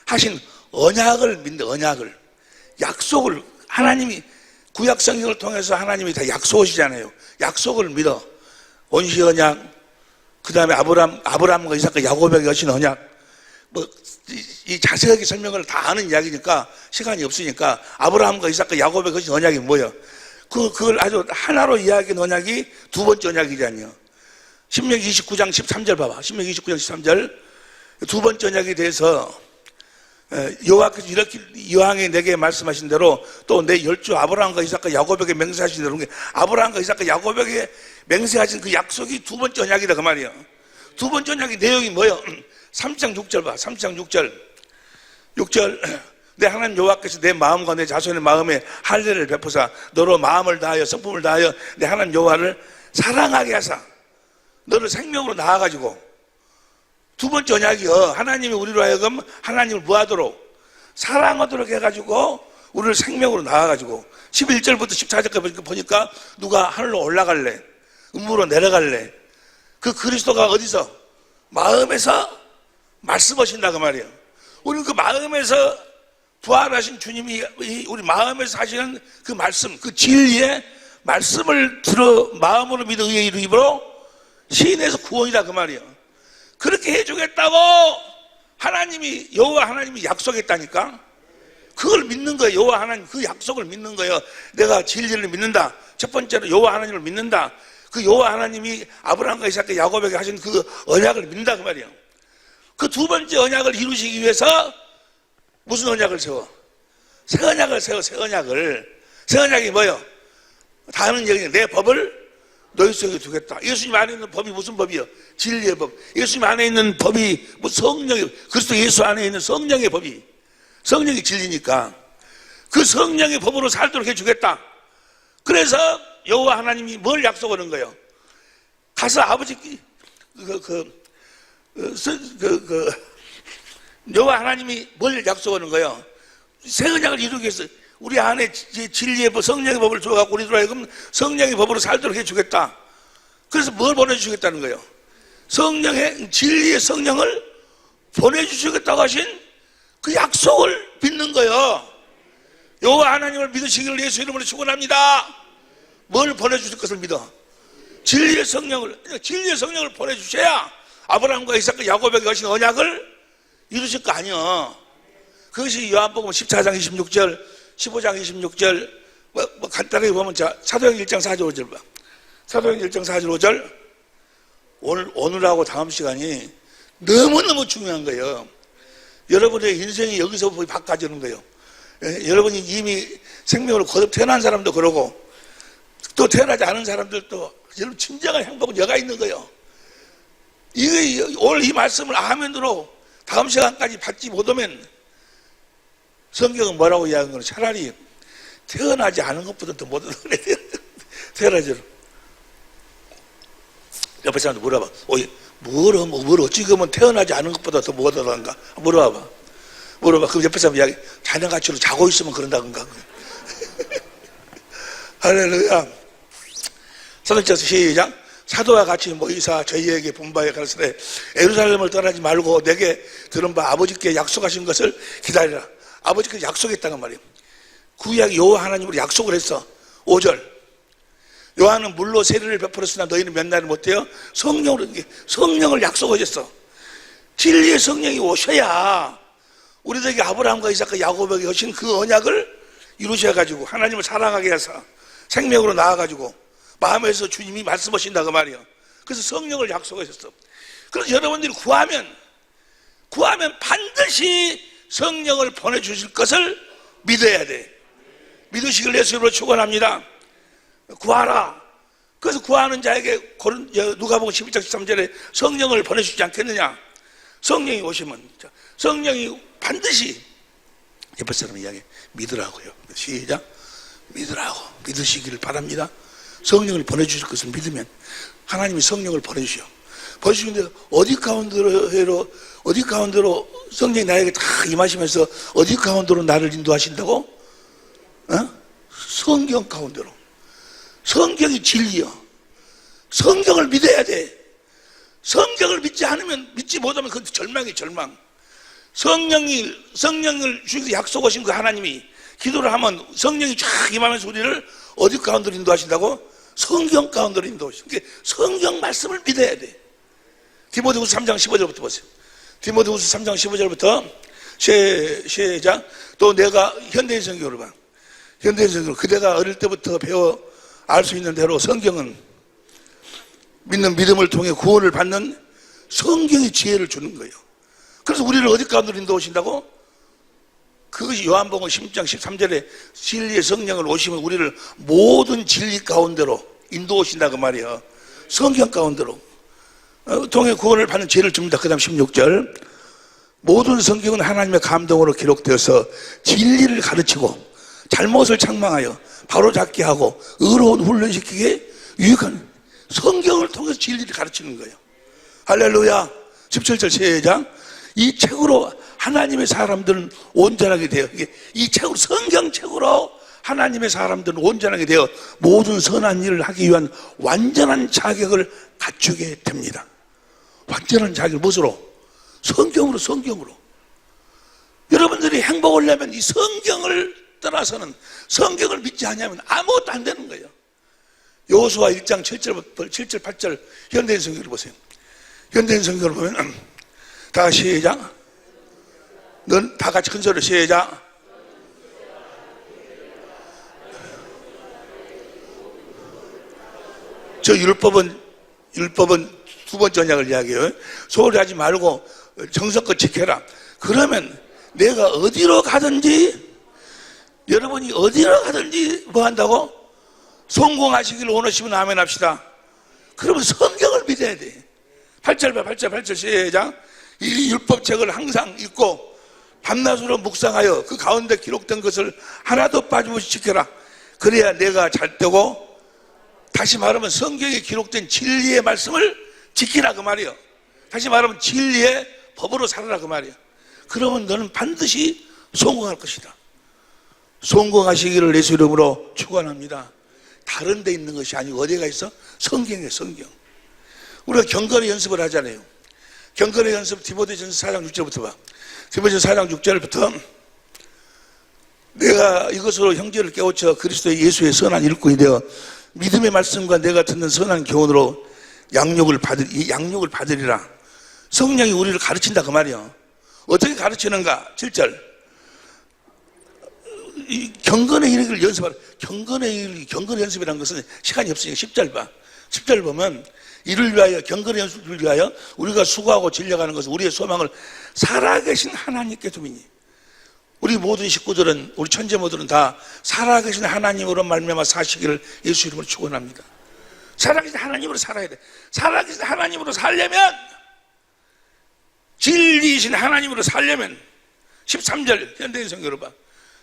하신 언약을 믿는다. 언약을, 약속을. 하나님이 구약 성경을 통해서 하나님이 다 약속하시잖아요. 약속을 믿어. 원시 언약, 그 다음에 아브라함과 이삭과 야곱에게 하신 언약. 이 자세하게 설명을 다 아는 이야기니까 시간이 없으니까 아브라함과 이삭과 야곱에게 하신 언약이 뭐예요? 그걸 아주 하나로 이야기한 언약이 두 번째 언약이잖아요. 신명기 29장 13절 봐봐. 신명기 29장 13절. 두 번째 언약에 대해서 여호와께서 이렇게 이왕에 내게 말씀하신 대로 또 내 열조 아브라함과 이삭과 야곱에게 맹세하신 대로, 아브라함과 이삭과 야곱에게 맹세하신 그 약속이 두 번째 언약이다 그 말이에요. 두 번째 언약의 내용이 뭐예요? 3장 6절 봐. 3장 6절. 내 하나님 여호와께서 내 마음과 내 자손의 마음에 할례를 베푸사 너로 마음을 다하여 성품을 다하여 내 하나님 여호와를 사랑하게 하사 너를 생명으로 낳아가지고. 두 번째 언약이요, 하나님이 우리로 하여금 하나님을 무하도록 사랑하도록 해가지고 우리를 생명으로 낳아가지고. 11절부터 14절까지 보니까 누가 하늘로 올라갈래, 음으로 내려갈래. 그 그리스도가 어디서? 마음에서 말씀하신다 그 말이에요. 우리는 그 마음에서 부활하신 주님이 우리 마음에서 하시는 그 말씀, 그 진리의 말씀을 들어 마음으로 믿어 의의 이름으로 시인해서 구원이다 그 말이에요. 그렇게 해주겠다고 하나님이, 여호와 하나님이 약속했다니까. 그걸 믿는 거예요. 여호와 하나님 그 약속을 믿는 거예요. 내가 진리를 믿는다. 첫 번째로 여호와 하나님을 믿는다. 그 여호와 하나님이 아브라함과 이삭과 야곱에게 하신 그 언약을 믿는다 그 말이에요. 그 두 번째 언약을 이루시기 위해서 무슨 언약을 세워? 새 언약을 세워. 새 언약을. 새 언약이 뭐예요? 다 하는 얘기는 내 법을 너희 속에 두겠다. 예수님 안에 있는 법이 무슨 법이요? 진리의 법. 예수님 안에 있는 법이 뭐 성령의, 그리스도 예수 안에 있는 성령의 법이, 성령이 진리니까 그 성령의 법으로 살도록 해주겠다. 그래서 여호와 하나님이 뭘 약속하는 거예요? 가서 아버지 여호와 하나님이 뭘 약속하는 거예요? 새 언약을 이루기 위해서 우리 안에 진리의 법, 성령의 법을 줘갖고 우리들 하여금 성령의 법으로 살도록 해주겠다. 그래서 뭘 보내주시겠다는 거예요? 성령의, 진리의 성령을 보내주시겠다고 하신 그 약속을 믿는 거예요. 여호와 하나님을 믿으시기를 예수 이름으로 축원합니다. 뭘 보내주실 것을 믿어? 진리의 성령을 보내주셔야 아브라함과 이삭과 야곱에게 하신 언약을 이루실 거 아니야. 그것이 요한복음 14장 26절, 15장 26절, 간단하게 보면 사도행 1장 4절 5절 봐. 사도행 1장 4절 5절. 오늘하고 다음 시간이 너무너무 중요한 거예요. 여러분의 인생이 여기서 바꿔지는 거예요. 여러분이 이미 생명으로 거듭 태어난 사람도 그러고 또 태어나지 않은 사람들도 여러분 진정한 행복은 여가 있는 거예요. 오늘 이 말씀을 아멘으로 다음 시간까지 받지 못하면 성경은 뭐라고 이야기하는 거는 차라리 태어나지 않은 것보다 더 못하는 거래. 태어나지. 옆에 사람도 물어봐. 뭘 어찌 그러면 태어나지 않은 것보다 더 못하던가? 물어봐. 그럼 옆에 사람 이야기, 자녀같이로 자고 있으면 그런다던가. 할렐루야. 사도행전 시작. 사도와 같이 모이사 저희에게 본바에 가르치되 예루살렘을 떠나지 말고 내게 들은 바 아버지께 약속하신 것을 기다리라. 아버지께 약속했다는 말이에요. 구약 여호와 하나님으로 약속을 했어. 5절. 요한은 물로 세례를 베풀었으나 너희는 몇 날을 못해요? 성령을 약속하셨어. 진리의 성령이 오셔야 우리들에게 아브라함과 이삭과 야곱에게 하신 그 언약을 이루셔가지고 하나님을 사랑하게 해서 생명으로 나아가지고 마음에서 주님이 말씀하신다 그 말이에요. 그래서 성령을 약속하셨어. 그래서 여러분들이 구하면 반드시 성령을 보내주실 것을 믿어야 돼. 믿으시길 예수님으로 축원합니다. 구하라. 그래서 구하는 자에게 누가복음 11장 13절에 성령을 보내주지 않겠느냐. 성령이 오시면 성령이 반드시 옆에 사람 이야기 믿으라고요. 시작. 믿으라고. 믿으시기를 바랍니다. 성령을 보내주실 것을 믿으면 하나님이 성령을 보내주셔. 보내주시는데 어디 가운데로 성령이 나에게 다 임하시면서 어디 가운데로 나를 인도하신다고? 성경 가운데로. 성경이 진리요. 성경을 믿어야 돼. 성경을 믿지 않으면, 믿지 못하면 그건 절망이에요, 절망. 성령을 주셔서 약속하신 그 하나님이 기도를 하면 성령이 쫙 임하면서 우리를 어디 가운데로 인도하신다고? 성경 가운데로 인도하신다. 그러니까 성경 말씀을 믿어야 돼. 디모데후서 3장 15절부터 보세요. 디모데후서 3장 15절부터 시작. 또 내가 현대인 성경으로 봐. 현대인 성경으로 그대가 어릴 때부터 배워 알 수 있는 대로 성경은 믿는 믿음을 통해 구원을 받는 성경의 지혜를 주는 거예요. 그래서 우리를 어디 가운데로 인도하신다고? 그것이 요한복음 10장 13절에 진리의 성령을 오시면 우리를 모든 진리 가운데로 인도하신다 그 말이에요. 성경 가운데로 통해 구원을 받는 지혜를 줍니다. 그 다음 16절. 모든 성경은 하나님의 감동으로 기록되어서 진리를 가르치고 잘못을 책망하여 바로잡게 하고 의로운 훈련시키기에 유익한, 성경을 통해서 진리를 가르치는 거예요. 할렐루야. 17절 시작. 이 책으로 하나님의 사람들은 온전하게 되어, 이 책으로, 성경책으로 하나님의 사람들은 온전하게 되어 모든 선한 일을 하기 위한 완전한 자격을 갖추게 됩니다. 완전한 자격을 무엇으로? 성경으로, 성경으로. 여러분들이 행복을 내면 이 성경을 떠나서는, 성경을 믿지 않으면 아무것도 안 되는 거예요. 여호수아 1장 7절 8절 현대인 성경을 보세요. 현대인 성경을 보면 다 시작. 넌 다 같이 큰 소리로 시작. 저 율법은 두 번째 언약을 이야기해요. 소홀히 하지 말고 정성껏 지켜라. 그러면 내가 어디로 가든지, 여러분이 어디로 가든지 뭐 한다고? 성공하시기를 원하시면 아멘 합시다. 그러면 성경을 믿어야 돼. 8절 시작. 이 율법책을 항상 읽고 밤낮으로 묵상하여 그 가운데 기록된 것을 하나도 빠짐없이 지켜라. 그래야 내가 잘 되고, 다시 말하면 성경에 기록된 진리의 말씀을 지키라 그 말이에요. 다시 말하면 진리의 법으로 살아라 그 말이에요. 그러면 너는 반드시 성공할 것이다. 성공하시기를 예수 이름으로 축원합니다. 다른 데 있는 것이 아니고 어디가 있어? 성경이에요, 성경. 우리가 경건의 연습을 하잖아요. 경건의 연습 디모데전서 4장 6절부터 봐. 디모데전서 4장 6절부터 내가 이것으로 형제를 깨우쳐 그리스도의 예수의 선한 일꾼이 되어 믿음의 말씀과 내가 듣는 선한 교훈으로 양육을 받으리라. 성령이 우리를 가르친다 그 말이에요. 어떻게 가르치는가? 7절. 이 경건의 일을 연습하라. 경건의 연습이라는 것은 시간이 없으니까 10절 봐. 10절 보면 이를 위하여, 경건의 연습을 위하여 우리가 수고하고 진려가는 것은 우리의 소망을 살아계신 하나님께 두미니. 우리 모든 식구들은, 우리 천재모들은 다 살아계신 하나님으로 말미암아 사시기를 예수 이름으로 축원합니다. 살아계신 하나님으로 살아야 돼. 살아계신 하나님으로 살려면, 진리이신 하나님으로 살려면 13절 현대인 성경으로 봐.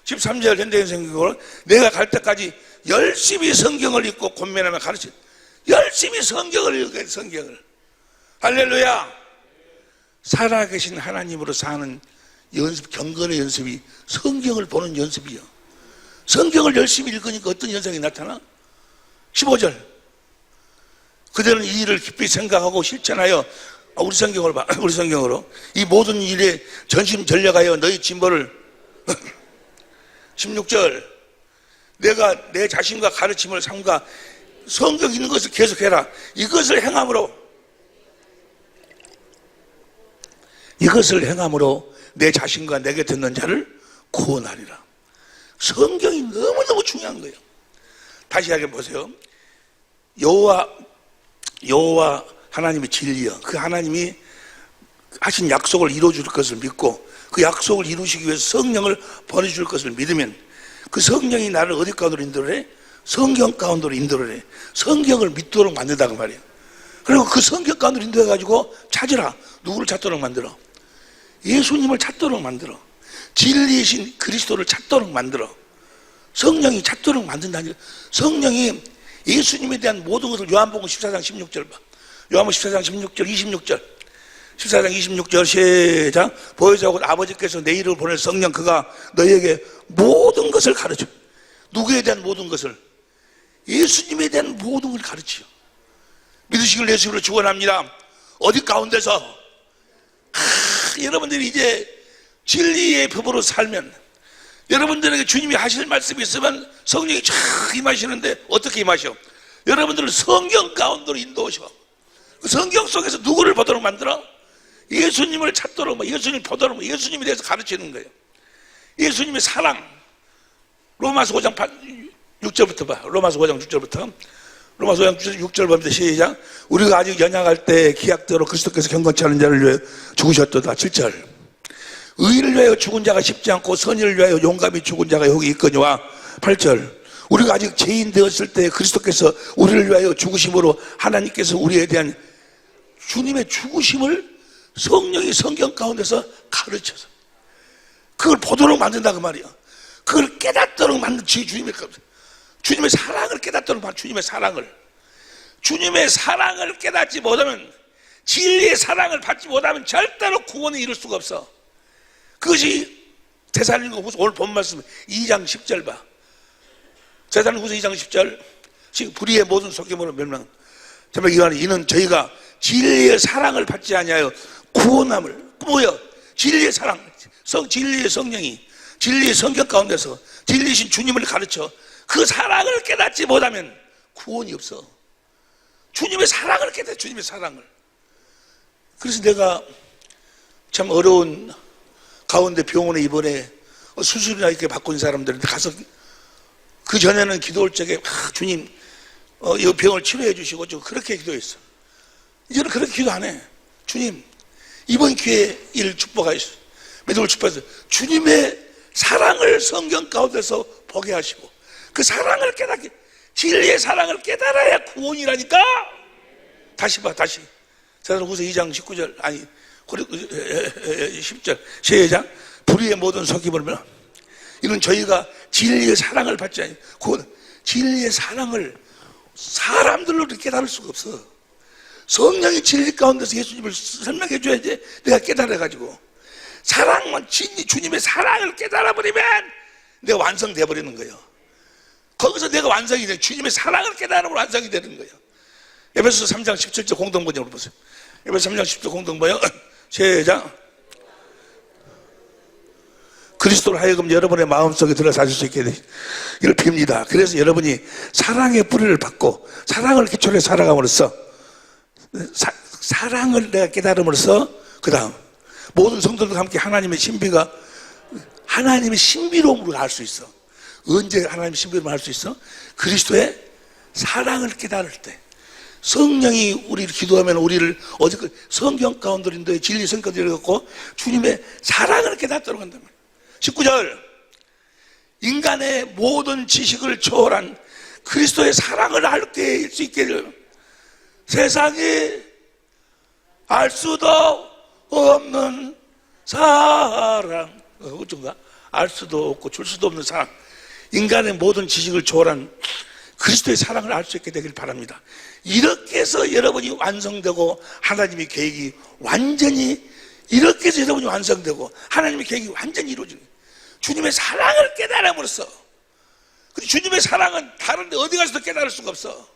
13절 현대인 성경으로 내가 갈 때까지 열심히 성경을 읽고 권면하며 가르쳐. 열심히 성경을 읽어야 돼, 성경을. 할렐루야. 살아계신 하나님으로 사는 연습, 경건의 연습이 성경을 보는 연습이요. 성경을 열심히 읽으니까 어떤 현상이 나타나? 15절. 그대는 이 일을 깊이 생각하고 실천하여, 우리 성경으로 봐. 우리 성경으로 이 모든 일에 전심전력하여 너희 진보를 16절. 내가 내 자신과 가르침을 삼가 성경 있는 것을 계속해라. 이것을 행함으로 내 자신과 내게 듣는 자를 구원하리라. 성경이 너무너무 중요한 거예요. 다시 이야기해 보세요. 여호와 하나님의 진리여, 그 하나님이 하신 약속을 이루어줄 것을 믿고 그 약속을 이루시기 위해서 성령을 보내줄 것을 믿으면 그 성령이 나를 어디 가운데로 인도를 해? 성경 가운데로 인도를 해. 성경을 믿도록 만든다 그 말이에요. 그리고 그 성경 가운데로 인도해가지고 찾으라. 누구를 찾도록 만들어? 예수님을 찾도록 만들어. 진리이신 그리스도를 찾도록 만들어. 성령이 찾도록 만든다니까. 성령이 예수님에 대한 모든 것을 요한복음 14장 16절 봐. 요한복음 14장 16절 26절 14장 26절 시작. 보혜사 곧 아버지께서 내 이름을 보낼 성령 그가 너희에게 모든 것을 가르쳐. 누구에 대한 모든 것을? 예수님에 대한 모든 걸 가르치요. 믿으시길 예수님으로 축원합니다. 어디 가운데서 여러분들이 이제 진리의 법으로 살면, 여러분들에게 주님이 하실 말씀이 있으면 성령이 쫙 임하시는데 어떻게 임하셔? 여러분들을 성경 가운데로 인도하셔. 그 성경 속에서 누구를 보도록 만들어? 예수님을 찾도록, 예수님을 보도록, 예수님에 대해서 가르치는 거예요. 예수님의 사랑. 로마서 5장 6절부터 봐. 로마서 5장 6절부터. 로마서 5장 6절 보면 시작. 우리가 아직 연약할 때 기약대로 그리스도께서 경건치 않은 자를 위해 죽으셨도다. 7절. 의를 위하여 죽은 자가 쉽지 않고 선의를 위하여 용감히 죽은 자가 여기 있거니와. 8절. 우리가 아직 죄인 되었을 때 그리스도께서 우리를 위하여 죽으심으로 하나님께서 우리에 대한 주님의 죽으심을 성령이 성경 가운데서 가르쳐서 그걸 보도록 만든다 그 말이야. 그걸 깨닫도록 만든 주님의 사랑을 깨닫도록 만든 주님의 사랑을 깨닫지 못하면, 진리의 사랑을 받지 못하면 절대로 구원을 이룰 수가 없어. 그것이 데살로니가후서 오늘 본 말씀 2장 10절 봐. 데살로니가후서 2장 10절. 지금 불의의 모든 속임으로 멸망. 정말 이는 저희가 진리의 사랑을 받지 아니하여 구원함을, 뭐야? 진리의 사랑, 진리의 성령이 진리의 성경 가운데서 진리신 주님을 가르쳐 그 사랑을 깨닫지 못하면 구원이 없어. 주님의 사랑을 깨닫, 주님의 사랑을. 그래서 내가 참 어려운 가운데 병원에 입원해 수술이나 이렇게 받고 있는 사람들한테 가서, 그 전에는 기도할 적에 주님 이 병을 치료해 주시고 좀 그렇게 기도했어. 이제는 그렇게 기도 안 해. 주님, 이번 기회에 이를 축복하시오. 믿음을 축복해서 주님의 사랑을 성경 가운데서 보게 하시고 그 사랑을 깨닫게, 진리의 사랑을 깨달아야 구원이라니까. 다시 봐, 다시. 데살로니가후서 2장 19절, 아니 10절 시작. 불의의 모든 속임을 멸. 이는 저희가 진리의 사랑을 받지 아니, 구원. 진리의 사랑을 사람들로 깨달을 수가 없어. 성령이 진리 가운데서 예수님을 설명해 줘야지 내가 깨달아가지고. 사랑만, 주님의 사랑을 깨달아버리면 내가 완성돼 버리는 거예요. 거기서 내가 완성이 돼. 주님의 사랑을 깨달으면 완성이 되는 거예요. 에베소서 3장 17절 공동번역으로 보세요. 에베소 3장 17절 공동번역 시작. 그리스도로 하여금 여러분의 마음속에 들어 사실 수 있게 이를 빕니다. 그래서 여러분이 사랑의 뿌리를 받고 사랑을 기초로 살아감으로써, 사랑을 내가 깨달음으로써, 그 다음 모든 성도들과 함께 하나님의 신비로움으로 알 수 있어. 언제 하나님의 신비로움을 알 수 있어? 그리스도의 사랑을 깨달을 때. 성령이 우리를 기도하면 우리를 어디까 성경 가운데로 인도해 진리 성경을 읽고 주님의 사랑을 깨닫도록 한단 말이야. 19절. 인간의 모든 지식을 초월한 그리스도의 사랑을 알 수 있게, 세상이 알 수도 없는 사랑, 어쩐가? 알 수도 없고 줄 수도 없는 사랑, 인간의 모든 지식을 초월한 그리스도의 사랑을 알 수 있게 되길 바랍니다. 이렇게 해서 여러분이 완성되고 하나님의 계획이 완전히, 이렇게 해서 여러분이 완성되고 하나님의 계획이 완전히 이루어지는 거예요. 주님의 사랑을 깨달음으로써. 근데 주님의 사랑은 다른 데 어디 가서도 깨달을 수가 없어.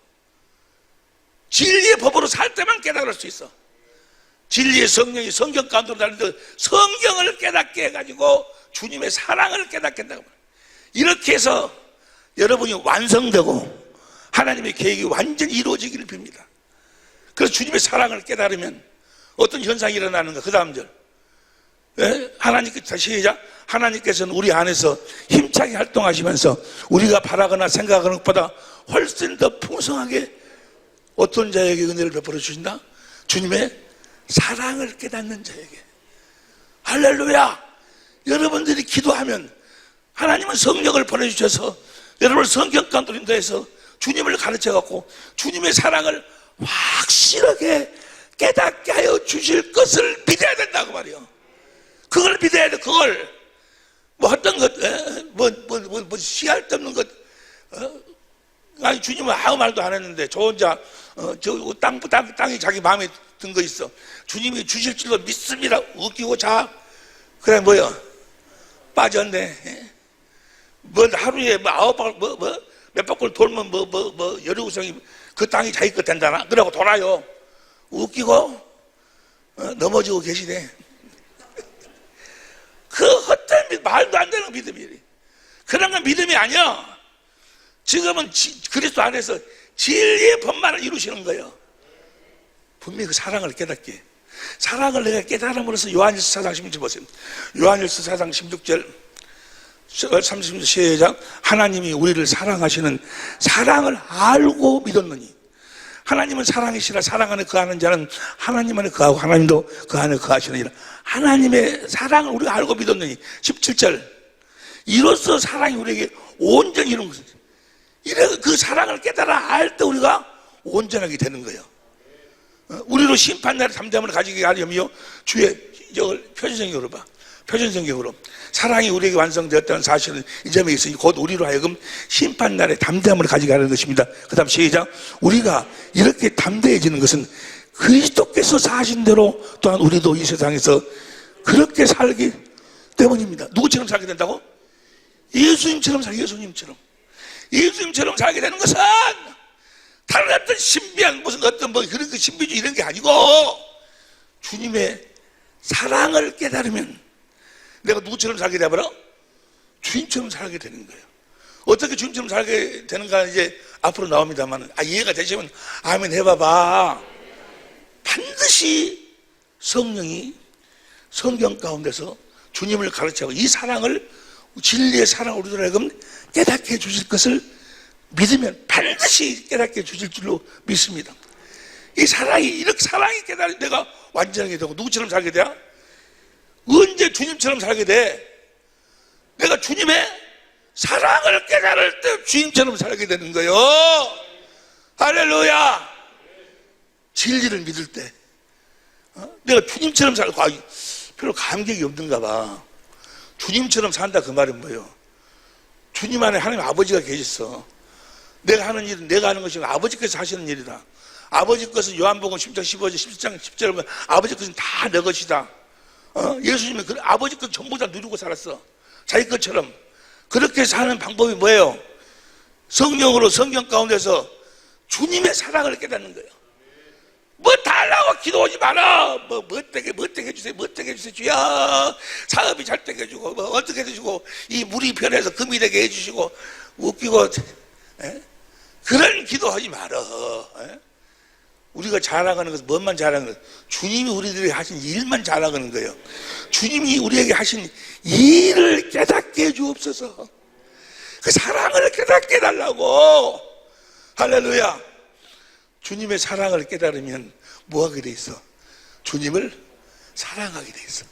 진리의 법으로 살 때만 깨달을 수 있어. 진리의 성령이 성경 가운데로 다니는데 성경을 깨닫게 해가지고 주님의 사랑을 깨닫게 한다고 말이야. 이렇게 해서 여러분이 완성되고 하나님의 계획이 완전히 이루어지기를 빕니다. 그래서 주님의 사랑을 깨달으면 어떤 현상이 일어나는가? 그 다음 절. 하나님께서는 우리 안에서 힘차게 활동하시면서 우리가 바라거나 생각하는 것보다 훨씬 더 풍성하게 어떤 자에게 은혜를 베풀어 주신다? 주님의 사랑을 깨닫는 자에게. 할렐루야! 여러분들이 기도하면 하나님은 성령을 보내주셔서 여러분을 성경 가운데로 인도해서 주님을 가르쳐갖고 주님의 사랑을 확실하게 깨닫게 하여 주실 것을 믿어야 된다고 말이요. 그걸 믿어야 돼. 그걸 뭐 어떤 것, 뭐 시할 데 없는 것, 아니 주님은 아무 말도 안 했는데 저 혼자 저 땅이 자기 마음에 든 거 있어. 주님이 주실 줄로 믿습니다. 웃기고 자. 그래 뭐야? 빠졌네. 뭐 하루에 뭐 9바퀴 몇 바퀴를 돌면 여리고성이 그 땅이 자기 것 된다나? 그러고 돌아요. 웃기고 넘어지고 계시네. 그 헛된 믿음, 말도 안 되는 믿음이래. 그런 건 믿음이 아니야. 지금은 그리스도 안에서 진리의 법만을 이루시는 거예요. 분명히 그 사랑을 깨닫게. 사랑을 내가 깨달음으로써 요한일서 4장 16절 보세요. 요한일서 4장 16절 30절 시작. 하나님이 우리를 사랑하시는 사랑을 알고 믿었느니. 하나님은 사랑이시라. 사랑 안에 거하는 자는 하나님 안에 거하고 하나님도 그 안에 거하시느니라. 하나님의 사랑을 우리가 알고 믿었느니. 17절 이로써 사랑이 우리에게 온전히 이룬 것이죠. 그 사랑을 깨달아 알 때 우리가 온전하게 되는 거예요. 우리로 심판날의 담대함을 가지게 하려며 주의 이걸 표준성경으로 봐. 표준성경으로 사랑이 우리에게 완성되었다는 사실은 이 점에 있으니 곧 우리로 하여금 심판날의 담대함을 가지게 하는 것입니다. 그 다음 시작. 우리가 이렇게 담대해지는 것은 그리스도께서 사신 대로 또한 우리도 이 세상에서 그렇게 살기 때문입니다. 누구처럼 살게 된다고? 예수님처럼 예수님처럼 살게 되는 것은 다른 어떤 신비한 무슨 어떤 그런 그 신비주의 이런 게 아니고 주님의 사랑을 깨달으면 내가 누구처럼 살게 되버려? 주님처럼 살게 되는 거예요. 어떻게 주님처럼 살게 되는가 이제 앞으로 나옵니다만 이해가 되시면 아멘 해봐봐. 반드시 성령이 성경 가운데서 주님을 가르치고 이 사랑을 진리의 사랑을 우리들 하여금 깨닫게 해주실 것을 믿으면 반드시 깨닫게 해주실 줄로 믿습니다. 이 사랑이 이렇게 사랑이 깨달으면 내가 완전하게 되고 누구처럼 살게 돼? 언제 주님처럼 살게 돼? 내가 주님의 사랑을 깨달을 때 주님처럼 살게 되는 거예요. 할렐루야. 진리를 믿을 때 내가 주님처럼 살고 별로 감격이 없는가 봐. 주님처럼 산다 그 말은 뭐예요? 주님 안에 하나님 아버지가 계셨어. 내가 하는 일은 내가 하는 것이 아버지께서 하시는 일이다. 아버지 것은 요한복음 10장 15절 17장 10절 보면 아버지 것은 다 내 것이다. 예수님은 그 아버지 것 전부 다 누리고 살았어. 자기 것처럼. 그렇게 사는 방법이 뭐예요? 성령으로 성경 가운데서 주님의 사랑을 깨닫는 거예요. 뭐 달라고 기도하지 마라. 뭐 어떻게 해주세요. 뭐 어떻게 해주세요. 주야 사업이 잘 되게 해주고 뭐 어떻게 해주시고 이 물이 변해서 금이 되게 해주시고 웃기고 그런 기도하지 마라. 우리가 자랑하는 것은 뭔만 자랑하는 거예요? 주님이 우리들에게 하신 일만 자랑하는 거예요. 주님이 우리에게 하신 일을 깨닫게 해주옵소서. 그 사랑을 깨닫게 해달라고. 할렐루야. 주님의 사랑을 깨달으면 뭐하게 돼 있어? 주님을 사랑하게 돼 있어.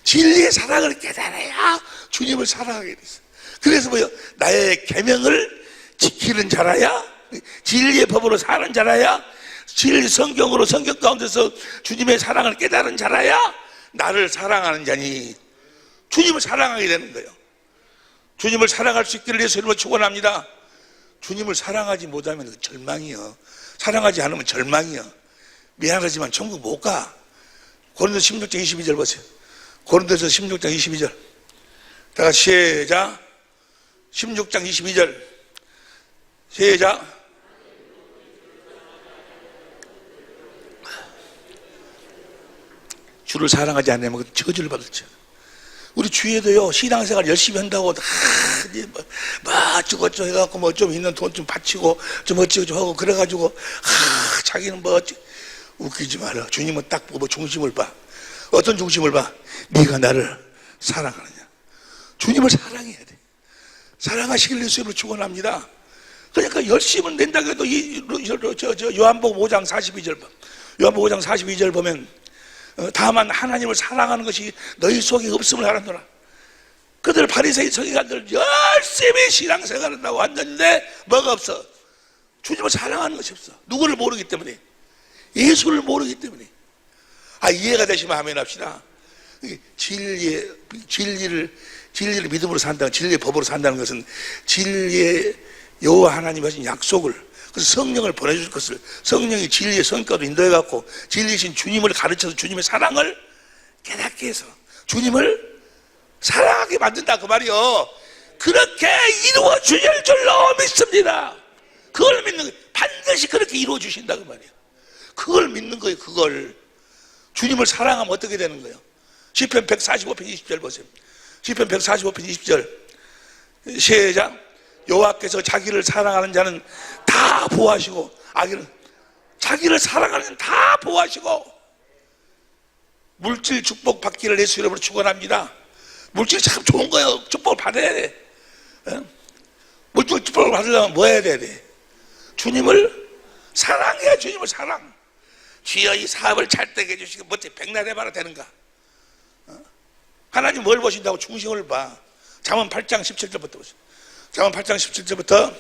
진리의 사랑을 깨달아야 주님을 사랑하게 돼 있어. 그래서 뭐요? 나의 계명을 지키는 자라야, 진리의 법으로 사는 자라야, 진리 성경으로 성경 가운데서 주님의 사랑을 깨달은 자라야 나를 사랑하는 자니 주님을 사랑하게 되는 거예요. 주님을 사랑할 수 있기를 예수 이름으로 축원합니다. 주님을 사랑하지 못하면 절망이요. 사랑하지 않으면 절망이요. 미안하지만 천국 못 가. 고린도서 16장 22절 보세요. 고린도서 16장 22절. 다 같이 시작. 16장 22절. 시작. 주를 사랑하지 않으면 저주를 받을지. 우리 주위에도요, 신앙생활 열심히 한다고, 어쩌고저쩌고 해갖고, 뭐 좀 있는 돈 좀 바치고, 좀 어쩌고 좀 하고, 그래가지고, 자기는 뭐, 웃기지 마라. 주님은 딱 보고 중심을 봐. 어떤 중심을 봐? 네가 나를 사랑하느냐. 주님을 사랑해야 돼. 사랑하시길 예수님으로 축원합니다. 그러니까 열심을 낸다고 해도, 요한복음 5장 42절 봐. 요한복음 5장 42절 보면, 다만 하나님을 사랑하는 것이 너희 속에 없음을 알았노라. 그들 바리새인 서기관들 열심히 신앙생활을 한다고 왔는데 뭐가 없어? 주님을 사랑하는 것이 없어. 누구를 모르기 때문에, 예수를 모르기 때문에. 이해가 되시면 아멘 합시다. 진리를 믿음으로 산다는, 진리의 법으로 산다는 것은 진리의 여호와 하나님이 하신 약속을, 그래서 성령을 보내줄 것을, 성령이 진리의 성격으로 인도해갖고 진리신 주님을 가르쳐서 주님의 사랑을 깨닫게 해서 주님을 사랑하게 만든다 그 말이요. 그렇게 이루어질 줄로 믿습니다. 그걸 믿는 거예요. 반드시 그렇게 이루어주신다 그 말이에요. 그걸 믿는 거예요. 그걸. 주님을 사랑하면 어떻게 되는 거예요? 시편 145편 20절 보세요. 시편 145편 20절 시작. 여호와께서 자기를 사랑하는 자는 다 보호하시고 자기를 사랑하는 자는 다 보호하시고 물질 축복 받기를 예수 이름으로 축원합니다. 물질이 참 좋은 거예요. 축복을 받아야 돼. 물질 축복을 받으려면 뭐 해야 돼? 주님을 사랑해야 주님을 사랑. 주여 이 사업을 잘 되게 해주시고 뭐지 백날 해봐라 되는가? 하나님 뭘 보신다고? 중심을 봐. 잠언 8장 17절부터 보세요. 잠언 8장 17절부터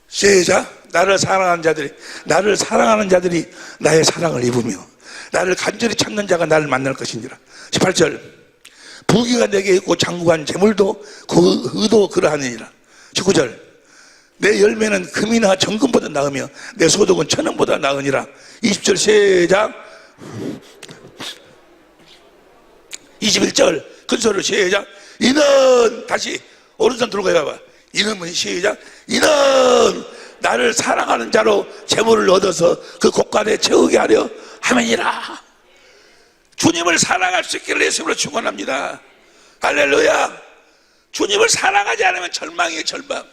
시작. 나를 사랑하는 자들이 나의 사랑을 입으며 나를 간절히 찾는 자가 나를 만날 것인지라. 18절. 부귀가 내게 있고 장구한 재물도 그 의도 그러하니라. 19절. 내 열매는 금이나 정금보다 나으며 내 소득은 천원보다 나으니라. 20절 시작. 21절 큰 소리로 시작. 이는 다시 오른손 들고 해봐. 이는 시작. 이는 나를 사랑하는 자로 재물을 얻어서 그 곳간에 채우게 하려 함이니라. 주님을 사랑할 수 있기를 예수님으로 축원합니다. 할렐루야. 주님을 사랑하지 않으면 절망이에요. 절망.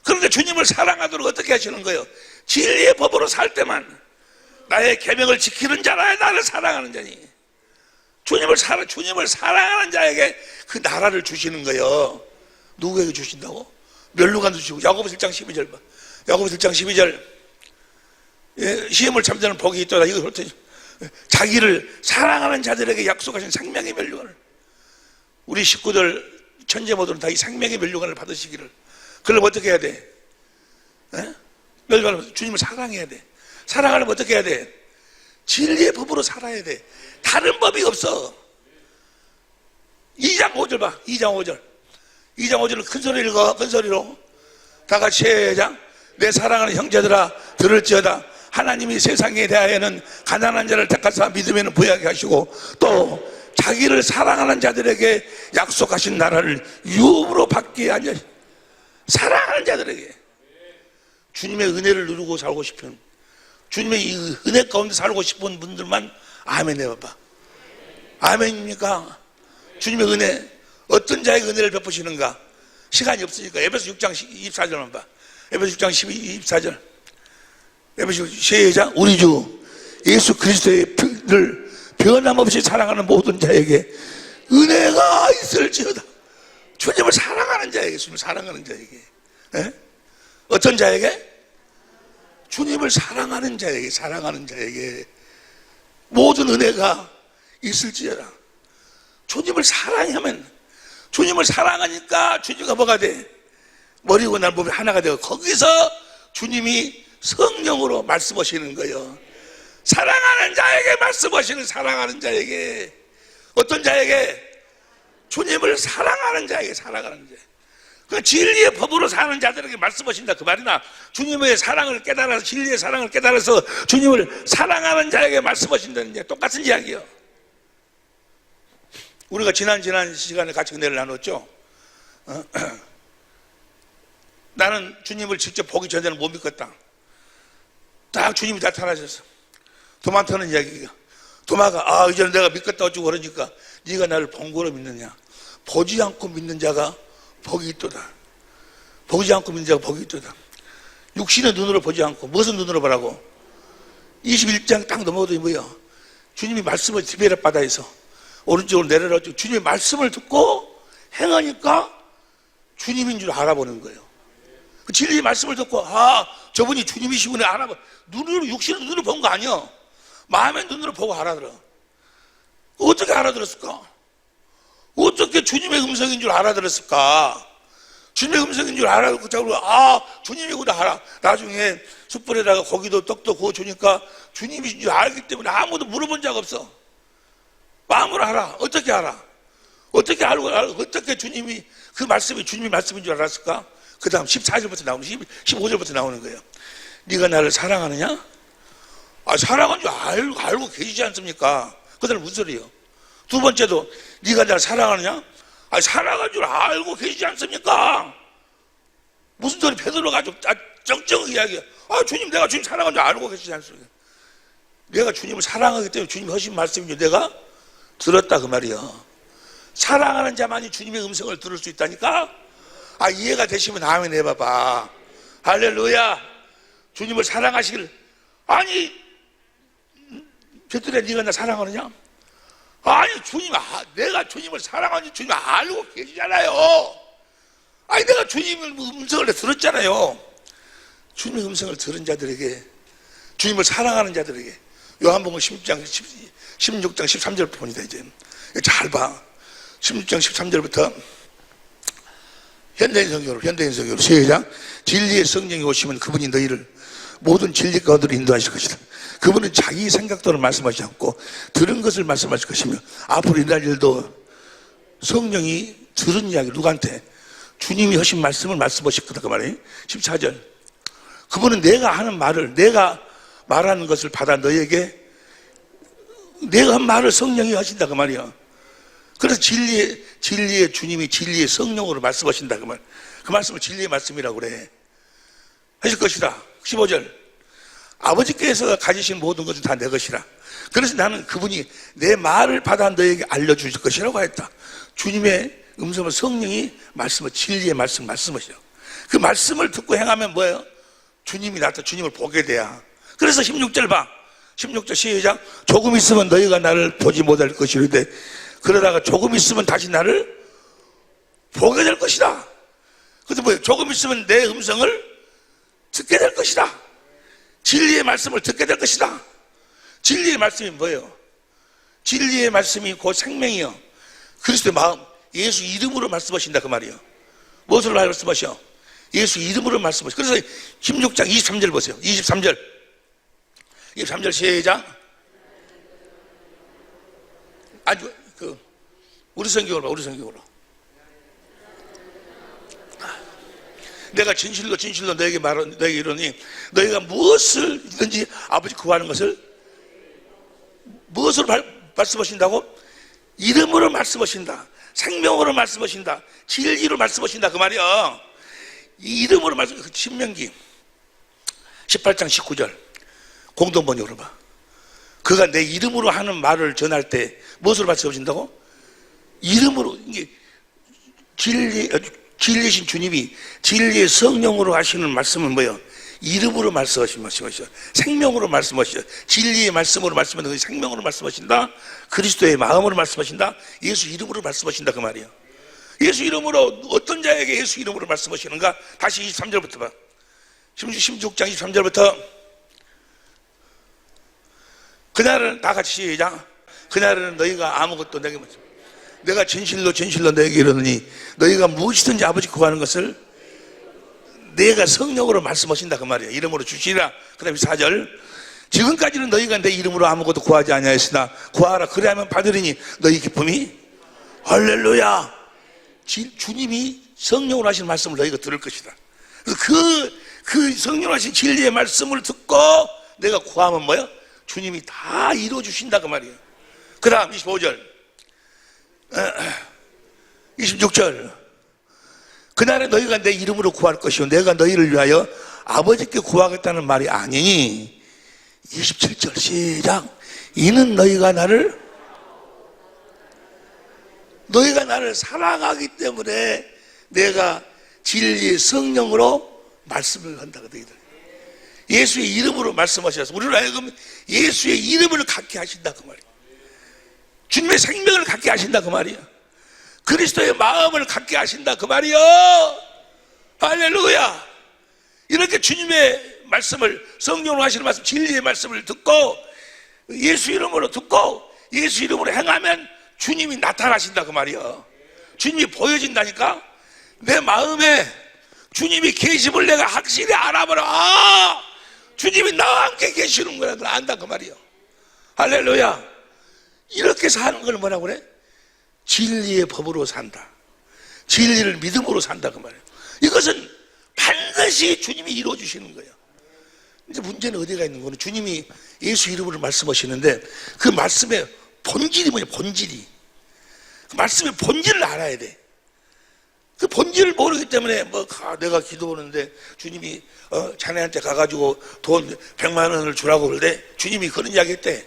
그런데 주님을 사랑하도록 어떻게 하시는 거예요? 진리의 법으로 살 때만. 나의 계명을 지키는 자라 나를 사랑하는 자니. 주님을 사랑하는 자에게 그 나라를 주시는 거예요. 누구에게 주신다고? 멸류관도 주시고. 야고보서 1장 12절 봐. 야고보서 1장 12절. 시험을 참자는 복이 있더라. 이거 그렇더니 자기를 사랑하는 자들에게 약속하신 생명의 멸류관을. 우리 식구들 천재 모두는 다 이 생명의 멸류관을 받으시기를. 그럼 어떻게 해야 돼? 멸류관을 주님을 사랑해야 돼. 사랑하려면 어떻게 해야 돼? 진리의 법으로 살아야 돼. 다른 법이 없어. 2장 5절 봐. 2장 5절. 2장 5절을 큰 소리로 읽어. 큰 소리로. 다 같이 시작. 내 사랑하는 형제들아 들을지어다. 하나님이 세상에 대하여는 가난한 자를 택하사 믿음에는 부유하게 하시고 또 자기를 사랑하는 자들에게 약속하신 나라를 유업으로 받게 하냐. 사랑하는 자들에게. 주님의 은혜를 누리고 살고 싶은, 주님의 이 은혜 가운데 살고 싶은 분들만 아멘 해봐봐. 아멘입니까? 주님의 은혜, 어떤 자에게 은혜를 베푸시는가? 시간이 없으니까 에베소 6장 24절만 봐. 에베소 6장 24절. 에베소 시작. 우리 주 예수 그리스도의 피를 변함없이 사랑하는 모든 자에게 은혜가 있을지어다. 주님을 사랑하는 자에게, 주님을 사랑하는 자에게. 어떤 자에게? 주님을 사랑하는 자에게 모든 은혜가 있을지어다. 주님을 사랑하면, 주님을 사랑하니까 주님과 뭐가 돼? 머리고 날 몸이 하나가 되고 거기서 주님이 성령으로 말씀하시는 거예요. 사랑하는 자에게 말씀하시는, 사랑하는 자에게. 어떤 자에게? 주님을 사랑하는 자에게. 그 진리의 법으로 사는 자들에게 말씀하신다 그 말이나, 주님의 사랑을 깨달아서, 진리의 사랑을 깨달아서 주님을 사랑하는 자에게 말씀하신다는 게 똑같은 이야기예요. 우리가 지난 시간에 같이 은혜를 나눴죠. 나는 주님을 직접 보기 전에는 못 믿었다. 딱 주님이 나타나셔서 도마한테는 이야기가, 도마가 이제는 내가 믿겠다 어쩌고 그러니까 네가 나를 본 거로 믿느냐. 보지 않고 믿는 자가 복이 있도다. 보지 않고 믿는 자가 복이 있도다. 육신의 눈으로 보지 않고 무슨 눈으로 보라고? 21장 딱 넘어오더니 뭐야? 주님이 말씀을 디베렛 바다에서 오른쪽으로 내려라. 주님의 말씀을 듣고 행하니까 주님인 줄 알아보는 거예요. 그 진리의 말씀을 듣고 저분이 주님이시구나 알아봐. 눈으로, 육신의 눈으로 본 거 아니야. 마음의 눈으로 보고 알아들어. 어떻게 알아들었을까? 어떻게 주님의 음성인 줄 알아들었을까? 주님의 음성인 줄 알아듣고 주님이구나 알아. 나중에 숯불에다가 고기도 떡도 구워주니까 주님이신 줄 알기 때문에 아무도 물어본 적 없어. 마음으로 알아. 어떻게 알아? 어떻게 알고 어떻게 주님이 그 말씀이 주님의 말씀인 줄 알았을까? 그 다음 14절부터 나오는 15절부터 나오는 거예요. 네가 나를 사랑하느냐? 사랑한 줄 알고 계시지 않습니까? 그 다음에 무슨 소리예요? 두 번째도 네가 나를 사랑하느냐? 사랑한 줄 알고 계시지 않습니까? 무슨 소리 베드로가 아주 정정 이야기야. 주님, 내가 주님 사랑한 줄 알고 계시지 않습니까? 내가 주님을 사랑하기 때문에 주님이 하신 말씀이죠. 내가 들었다 그 말이야. 사랑하는 자만이 주님의 음성을 들을 수 있다니까? 이해가 되시면 아멘 해봐봐. 할렐루야. 주님을 사랑하시길. 아니, 베드로야, 네가 나 사랑하느냐? 아니, 주님, 내가 주님을 사랑하는지 주님 알고 계시잖아요. 내가 주님의 음성을 들었잖아요. 주님의 음성을 들은 자들에게, 주님을 사랑하는 자들에게, 요한복음 16장 13절 본이다. 이제 잘 봐. 16장 13절부터 현대인 성경으로 시작. 진리의 성령이 오시면 그분이 너희를 모든 진리 가운데로 인도하실 것이다. 그분은 자기 생각대로 말씀하지 않고 들은 것을 말씀하실 것이며 앞으로 일어날 일도 성령이 들은 이야기, 누구한테? 주님이 하신 말씀을 말씀하실 거다 그 말이에요. 14절. 그분은 내가 하는 말을, 내가 말하는 것을 받아 너에게, 내가 한 말을 성령이 하신다 그 말이야. 그래서 진리의 주님이 진리의 성령으로 말씀하신다 그 말. 그 말씀을 진리의 말씀이라고 그래. 하실 것이다. 15절. 아버지께서 가지신 모든 것은 다 내 것이라. 그래서 나는 그분이 내 말을 받아 너에게 알려주실 것이라고 했다. 주님의 음성을 성령이 말씀을, 진리의 말씀하셔. 그 말씀을 듣고 행하면 뭐예요? 주님이 나타나 주님을 보게 돼야. 그래서 16절 봐. 16절 시작. 조금 있으면 너희가 나를 보지 못할 것이로되 그러다가 조금 있으면 다시 나를 보게 될 것이다. 그래서 뭐예요? 조금 있으면 내 음성을 듣게 될 것이다. 진리의 말씀을 듣게 될 것이다. 진리의 말씀이 뭐예요? 진리의 말씀이 곧 생명이요. 그리스도의 마음, 예수 이름으로 말씀하신다 그 말이에요. 무엇으로 말씀하셔? 예수 이름으로 말씀하셔. 그래서 16장 23절 보세요. 23절 시작. 아주 우리 성경으로 봐. 우리 성경으로. 내가 진실로 너에게 이르노니 너희가 무엇을든지 아버지 구하는 것을 무엇으로 말씀하신다고? 이름으로 말씀하신다. 생명으로 말씀하신다. 진리로 말씀하신다 그 말이야. 이 이름으로 신명기 18장 19절 공동번역으로 봐. 그가 내 이름으로 하는 말을 전할 때 무엇으로 말씀하신다고? 이름으로. 이게 진리신 주님이 진리의 성령으로 하시는 말씀은 뭐예요? 이름으로 말씀하시죠. 생명으로 말씀하시죠. 진리의 말씀으로 말씀하신다. 생명으로 말씀하신다. 그리스도의 마음으로 말씀하신다. 예수 이름으로 말씀하신다 그 말이에요. 예수 이름으로 어떤 자에게 예수 이름으로 말씀하시는가? 다시 23절부터 봐. 16장 23절부터 그날은 다 같이 시작. 그날은 너희가 아무것도 내게 묻지 내가 진실로 너에게 이르노니 너희가 무엇이든지 아버지 구하는 것을 내가 성령으로 말씀하신다 그 말이야. 이름으로 주시라. 그 다음에 4절. 지금까지는 너희가 내 이름으로 아무것도 구하지 아니하였으나 구하라 그리하면 받으리니 너희 기쁨이. 할렐루야. 주님이 성령으로 하신 말씀을 너희가 들을 것이다. 그래서 그 성령으로 하신 진리의 말씀을 듣고 내가 구하면 뭐야? 주님이 다 이루어주신다 그 말이에요. 그 다음 25절 26절. 그날에 너희가 내 이름으로 구할 것이요 내가 너희를 위하여 아버지께 구하겠다는 말이 아니니. 27절 시작. 이는 너희가 나를 사랑하기 때문에 내가 진리의 성령으로 말씀을 한다. 예수의 이름으로 말씀하셔서 우리를 하여금 예수의 이름을 갖게 하신다 그 말이에요. 주님의 생명을 갖게 하신다 그 말이에요. 그리스도의 마음을 갖게 하신다 그 말이에요. 할렐루야. 이렇게 주님의 말씀을, 성령으로 하시는 말씀, 진리의 말씀을 듣고 예수 이름으로 듣고 예수 이름으로 행하면 주님이 나타나신다 그 말이에요. 주님이 보여진다니까. 내 마음에 주님이 계심을 내가 확실히 알아보라. 주님이 나와 함께 계시는 거라 안다 그 말이에요. 할렐루야. 이렇게 사는 걸 뭐라고 그래? 진리의 법으로 산다. 진리를 믿음으로 산다 그 말이에요. 이것은 반드시 주님이 이루어주시는 거예요. 이제 문제는 어디가 있는 거는 주님이 예수 이름으로 말씀하시는데 그 말씀의 본질이 뭐냐? 본질이. 그 말씀의 본질을 알아야 돼. 그 본질을 모르기 때문에 내가 기도하는데 주님이 자네한테 가가지고 돈 100만 원을 주라고 그러대. 주님이 그런 이야기 했대.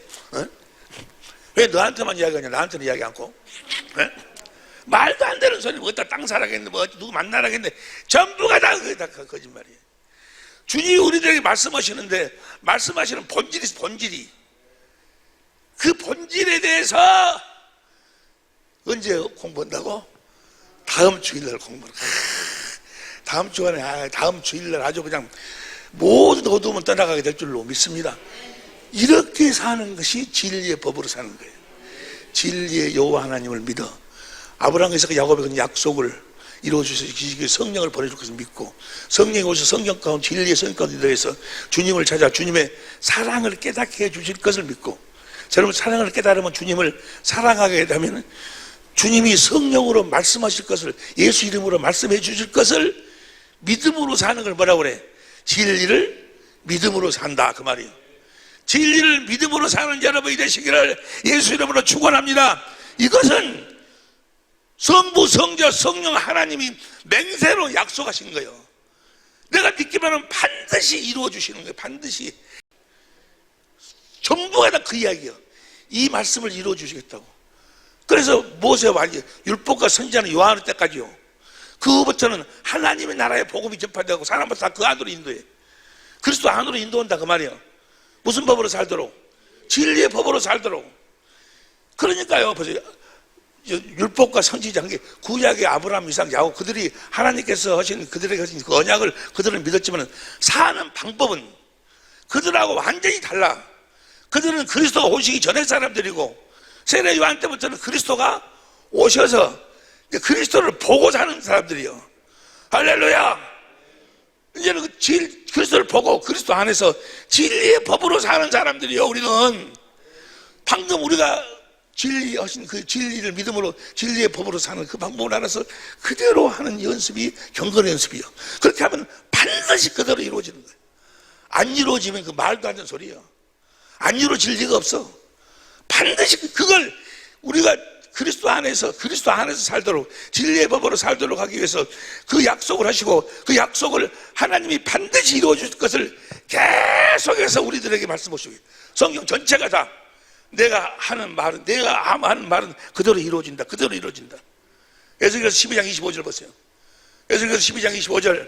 왜 너한테만 이야기하냐? 나한테는 이야기 않고. 말도 안 되는 소리, 어디다 땅 사라겠네, 누구 만나라겠네. 전부가 다 거짓말이에요. 주님이 우리들에게 말씀하시는데, 말씀하시는 본질이 있어, 본질이. 그 본질에 대해서 언제 공부한다고? 다음 주일날 공부를. 다음 주간에, 다음 주일날 아주 그냥 모든 어두움은 떠나가게 될 줄로 믿습니다. 이렇게 사는 것이 진리의 법으로 사는 거예요. 진리의 여호와 하나님을 믿어. 아브라함에서 야곱의 그 약속을 이루어주시기 위해 성령을 보내줄 것을 믿고, 성령이 오셔서 성경 가운데 진리의 성경 가운데 들어서 주님을 찾아 주님의 사랑을 깨닫게 해주실 것을 믿고, 여러분 사랑을 깨달으면 주님을 사랑하게 되면 주님이 성령으로 말씀하실 것을, 예수 이름으로 말씀해 주실 것을 믿음으로 사는 걸 뭐라고 그래? 진리를 믿음으로 산다, 그 말이에요. 진리를 믿음으로 사는 여러분이 되시기를 예수 이름으로 축원합니다. 이것은 성부, 성자, 성령 하나님이 맹세로 약속하신 거예요. 내가 믿기만 하면 반드시 이루어 주시는 거예요. 반드시. 전부가 다 그 이야기예요. 이 말씀을 이루어 주시겠다고. 그래서 모세와 율법과 선지자는 요한의 때까지요. 그 후부터는 하나님의 나라의 복음이 전파되고 사람을 다 그 안으로 인도해. 그리스도 안으로 인도한다, 그 말이에요. 무슨 법으로 살도록? 진리의 법으로 살도록. 그러니까요, 보세요. 율법과 선지자, 구약의 아브라함, 이삭, 야곱, 그들이 하나님께서 하신, 그들에게 하신 그 언약을 그들은 믿었지만 사는 방법은 그들하고 완전히 달라. 그들은 그리스도가 오시기 전에 사람들이고, 세례 요한 때부터는 그리스도가 오셔서 그리스도를 보고 사는 사람들이요. 할렐루야! 이제는 그리스도를 보고 그리스도 안에서 진리의 법으로 사는 사람들이요. 우리는 방금 우리가 진리하신 그 진리를 믿음으로 진리의 법으로 사는 그 방법을 알아서 그대로 하는 연습이 경건 연습이요. 그렇게 하면 반드시 그대로 이루어지는 거예요. 안 이루어지면 그 말도 안 되는 소리예요. 안 이루어질 리가 없어. 반드시 그걸 우리가 그리스도 안에서 살도록, 진리의 법으로 살도록 하기 위해서 그 약속을 하시고, 그 약속을 하나님이 반드시 이루어 주실 것을 계속해서 우리들에게 말씀하시고, 성경 전체가 다 내가 하는 말은 그대로 이루어진다. 그대로 이루어진다. 에스겔서 12장 25절 보세요. 에스겔서 12장 25절.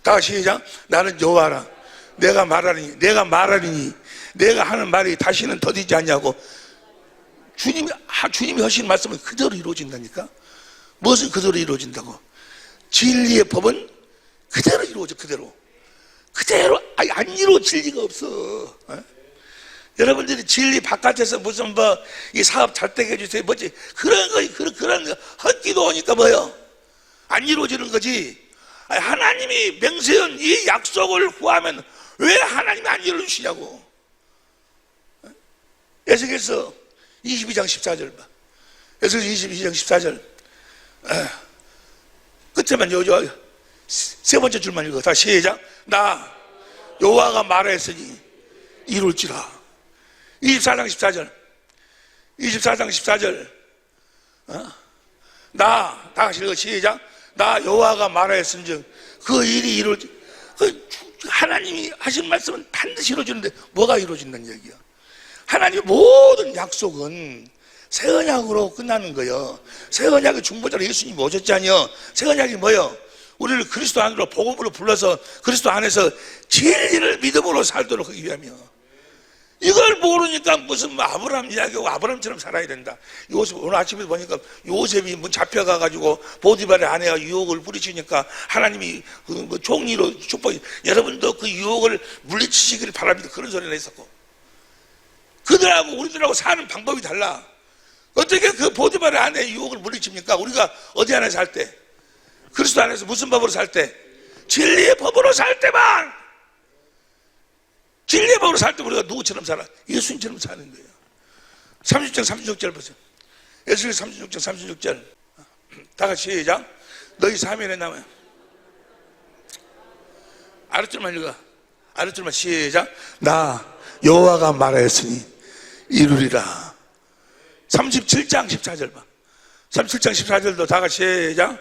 다 시작. 나는 여호와라. 내가 말하리니 내가 하는 말이 다시는 더디지 않냐고. 주님이 하신 말씀은 그대로 이루어진다니까. 무엇은 그대로 이루어진다고? 진리의 법은 그대로 이루어져. 그대로 안 이루어질 리가 없어. 여러분들이 진리 바깥에서 무슨 이 사업 잘 되게 해주세요, 그런 거 헛기도 오니까 안 이루어지는 거지. 하나님이 맹세한 이 약속을 구하면 왜 하나님이 안 이루어주시냐고. 에스겔서 22장 14절 봐. 에스겔서 22장 14절. 끝에만 세 번째 줄만 읽어. 다 시작. 나 여호와가 말하였으니 이룰지라. 24장 14절. 24장 14절. 다 같이 읽어. 시작. 나 여호와가 말하였은즉 그 일이 이루어지. 하나님이 하신 말씀은 반드시 이루어지는데 뭐가 이루어진다는 얘기야? 하나님의 모든 약속은 새 언약으로 끝나는 거예요. 새 언약의 중보자로 예수님이 오셨잖아요. 새 언약이 뭐예요? 우리를 그리스도 안으로 복음으로 불러서 그리스도 안에서 진리를 믿음으로 살도록 하기 위하며, 이걸 모르니까 무슨 아브라함 이야기하고 아브라함처럼 살아야 된다. 요셉, 오늘 아침에 보니까 요셉이 잡혀가가지고 보디발의 아내가 유혹을 부리치니까 하나님이 종리로 축복, 여러분도 그 유혹을 물리치시기를 바랍니다. 그런 소리가 있었고, 그들하고 우리들하고 사는 방법이 달라. 어떻게 그 보디발의 아내의 유혹을 물리칩니까? 우리가 어디 안에서 살 때? 그리스도 안에서 무슨 법으로 살 때? 진리의 법으로 살 때만. 진리의 법으로 살 때 우리가 누구처럼 살아? 예수님처럼 사는 거예요. 36장 36절 보세요. 에스겔 36장 36절. 다 같이 시작. 너희 사면에 남아요. 아랫줄만 읽어. 아랫줄만 시작. 나 여호와가 말하였으니 이루리라. 37장 14절 봐. 37장 14절도 다 같이 시작.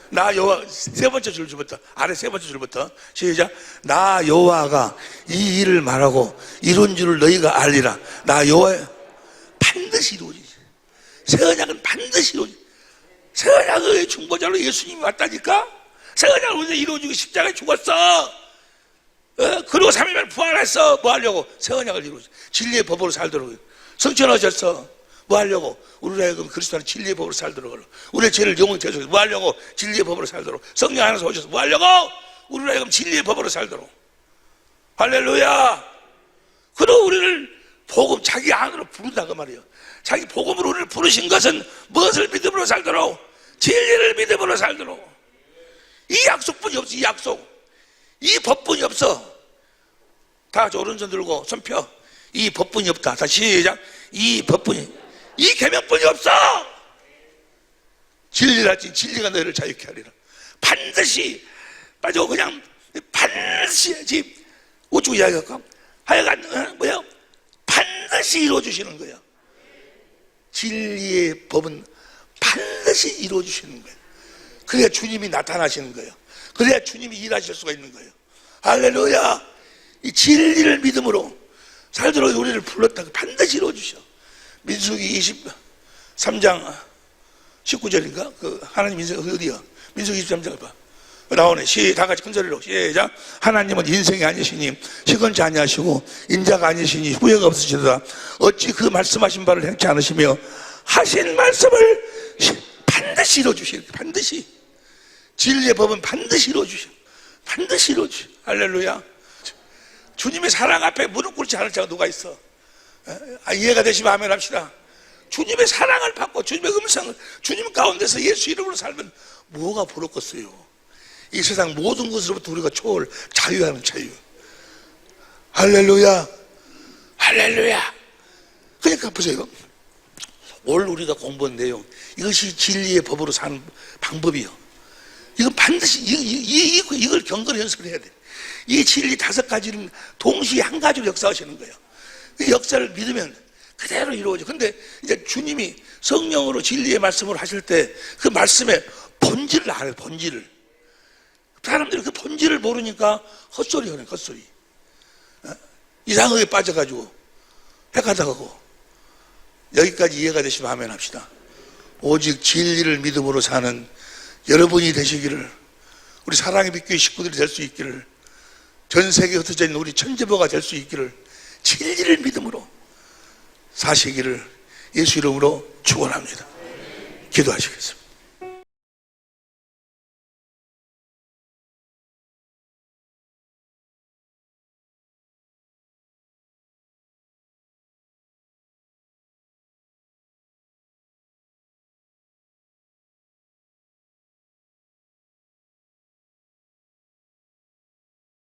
나 여호와, 세 번째 줄부터, 아래 세 번째 줄부터 시작. 나 여호와가 이 일을 말하고 이룬 줄을 너희가 알리라. 나 여호와, 반드시 이루어지지. 새 언약은 반드시 이루어지지. 새 언약의 중보자로 예수님이 왔다니까. 새 언약은 언제 이루어지고 십자가에 죽었어. 그리고 3일 만에 부활했어. 뭐 하려고? 새 언약을 이루어지. 진리의 법으로 살도록 성천하셨어. 뭐 하려고? 우리로 하여금 그리스도 안에 진리의 법으로 살도록. 우리의 죄를 영원히 대속해서 뭐 하려고? 진리의 법으로 살도록. 성령 안에서 오셔서 뭐 하려고? 우리로 하여금 진리의 법으로 살도록. 할렐루야. 그리고 우리를 복음 자기 안으로 부른다 그 말이에요. 자기 복음으로 우리를 부르신 것은 무엇을 믿음으로 살도록? 진리를 믿음으로 살도록. 이 약속뿐이 없어. 이 약속, 이 법뿐이 없어. 다 같이 오른손 들고 손 펴. 이 법뿐이 없다. 다시 시작. 이 법뿐이, 이 계명뿐이 없어. 진리라지. 진리가 너희를 자유케 하리라. 반드시 빠져. 그냥 반드시 해야지. 우측 이야기할까? 하여간 뭐야? 반드시 이루어주시는 거야. 진리의 법은 반드시 이루어주시는 거예요. 그래야 주님이 나타나시는 거예요. 그래야 주님이 일하실 수가 있는 거예요. 할렐루야. 이 진리를 믿음으로 살도록 우리를 불렀다가 반드시 이루어주셔. 민수기 23장 19절인가? 그 하나님 인생 어디야? 민수기 23장 봐. 나오네. 다 같이 큰 소리로 시작. 하나님은 인생이 아니시니 시건치 아니하시고 인자가 아니시니 후회가 없으시도다. 어찌 그 말씀하신 바를 행치 않으시며 하신 말씀을 반드시 이루어주시는. 반드시. 진리의 법은 반드시 이루어주셔. 반드시 이루어주셔. 할렐루야. 주님의 사랑 앞에 무릎 꿇지 않을 자가 누가 있어? 이해가 되시면 아멘 합시다. 주님의 사랑을 받고 주님의 음성을 주님 가운데서 예수 이름으로 살면 뭐가 부럽겠어요? 이 세상 모든 것으로부터 우리가 초월, 자유하는 자유. 할렐루야. 할렐루야. 그러니까 보세요. 오늘 우리가 공부한 내용, 이것이 진리의 법으로 사는 방법이요. 이건 반드시 이걸 경건 연습을 해야 돼. 이 진리 5가지는 동시에 한 가지로 역사하시는 거예요. 그 역사를 믿으면 그대로 이루어져. 근데 이제 주님이 성령으로 진리의 말씀을 하실 때 그 말씀의 본질을 알아요. 본질을. 사람들이 그 본질을 모르니까 헛소리 하네. 헛소리. 이상하게 빠져가지고 헷갈려가고. 여기까지 이해가 되시면 아멘 합시다. 오직 진리를 믿음으로 사는 여러분이 되시기를, 우리 사랑의 빛교회 식구들이 될 수 있기를, 전 세계에 흩어져 있는 우리 천재보가 될 수 있기를, 진리를 믿음으로 사시기를 예수 이름으로 축원합니다. 기도하시겠습니다.